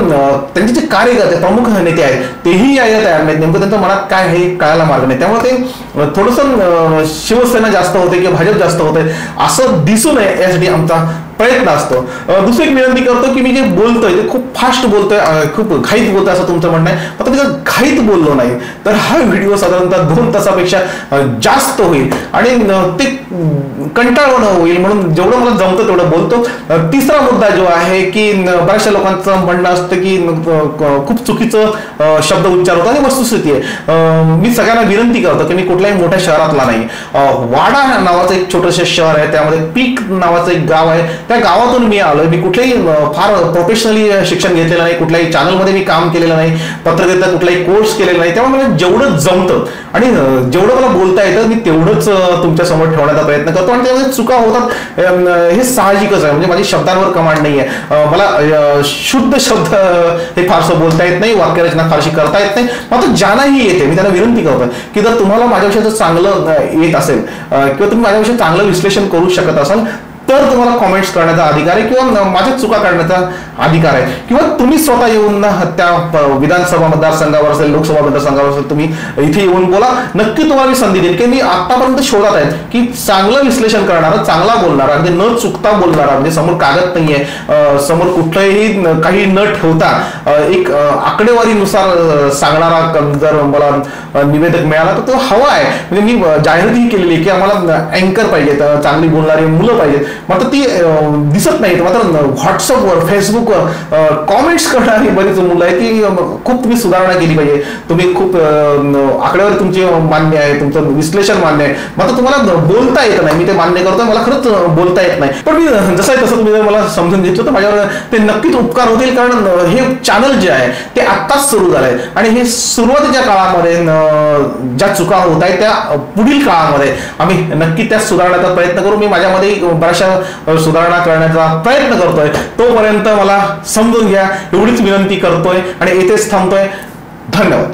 त्यांचे जे कार्यकर्ते प्रमुख नेते आहेत तेही यायला तयार नाहीत. नेमकं त्यांच्या मनात काय आहे कळायला मार्ग नाही. त्यामुळे ते थोडंसं शिवसेना जास्त होते किंवा भाजप जास्त होते असं दिसू नये यासाठी आमचा प्रयत्न असतो. दुसरी एक विनंती करतो की मी जे बोलतोय ते खूप फास्ट बोलतोय, खूप घाईत बोलतोय असं तुमचं म्हणणं आहे. पण जर घाईत बोललो नाही तर हा व्हिडिओ साधारणतः 2 तासापेक्षा जास्त होईल आणि ते कंटाळवाणं होईल. म्हणून जेवढं मला जमतं तेवढं बोलतो. तिसरा मुद्दा जो आहे की बऱ्याचशा लोकांचं म्हणणं असतं की खूप चुकीचं शब्द उच्चार होतो आणि वस्तुस्थिती आहे. मी सगळ्यांना विनंती करतो की मी कुठल्याही मोठ्या शहरातला नाही. वाडा नावाचं एक छोटंसं शहर आहे, त्यामध्ये पीक नावाचं एक गाव आहे, त्या गावातून मी आलोय. मी कुठलेही फार प्रोफेशनली शिक्षण घेतलेलं नाही, कुठल्याही चॅनलमध्ये मी काम केलेलं नाही, पत्रकारिता कुठलाही कोर्स केलेला नाही. त्यामुळे मला जेवढं जमतं आणि जेवढं मला बोलता येतं मी तेवढंच तुमच्या समोर ठेवण्याचा प्रयत्न करतो. आणि त्यामध्ये चुका होतात हे साहजिकच आहे. म्हणजे माझी शब्दांवर कमांड नाही आहे. मला शुद्ध शब्द हे फारसं बोलता येत नाही, वाक्यरचना फारशी करता येत नाही. मात्र ज्यांनाही येते मी त्यांना विनंती करतोय की जर तुम्हाला माझ्याविषयी चांगलं येत असेल किंवा तुम्ही माझ्याविषयी चांगलं विश्लेषण करू शकत असाल तर तुम्हाला कॉमेंट्स करण्याचा अधिकार आहे किंवा माझ्या चुका काढण्याचा अधिकार आहे. किंवा तुम्ही स्वतः येऊन त्या विधानसभा मतदारसंघावर असेल, लोकसभा मतदारसंघावर असेल, तुम्ही इथे येऊन बोला. नक्की तुम्हाला मी संधी देईन की मी आतापर्यंत शोधात आहे की चांगलं विश्लेषण करणारा, चांगला बोलणारा, म्हणजे न चुकता बोलणारा, म्हणजे समोर कागद नाहीये, समोर कुठलंही काही न ठेवता एक आकडेवारीनुसार सांगणारा जर मला निवेदक मिळाला तर तो हवा आहे. म्हणजे मी जाहिरातही केलेली आहे की आम्हाला अँकर पाहिजेत, चांगली बोलणारी मुलं पाहिजेत. मात्र ती दिसत नाहीत. मात्र व्हॉट्सअपवर, फेसबुकवर कॉमेंट्स करणारी बरीच मुलं आहेत ती खूप तुम्ही सुधारणा केली पाहिजे. तुम्ही खूप आकडेवारी तुमची मान्य आहे, तुमचं विश्लेषण मान्य आहे, मात्र तुम्हाला बोलता येत नाही. मी ते मान्य करतोय, मला खरंच बोलता येत नाही. पण मी जसं आहे तसं तुम्ही जर मला समजून घेतलं तर माझ्यावर ते नक्कीच उपकार होतील. कारण हे चॅनल जे आहे ते आत्ताच सुरू झालंय आणि हे सुरुवातीच्या काळामध्ये ज्या चुका होत आहेत त्या पुढील काळामध्ये आम्ही नक्की त्या सुधारण्याचा प्रयत्न करू. मी माझ्यामध्ये बऱ्याचशा सुधारणा करण्याचा प्रयत्न करतोय. तोपर्यंत मला समजून घ्या एवढीच विनंती करतोय आणि येथेच थांबतोय. धन्यवाद.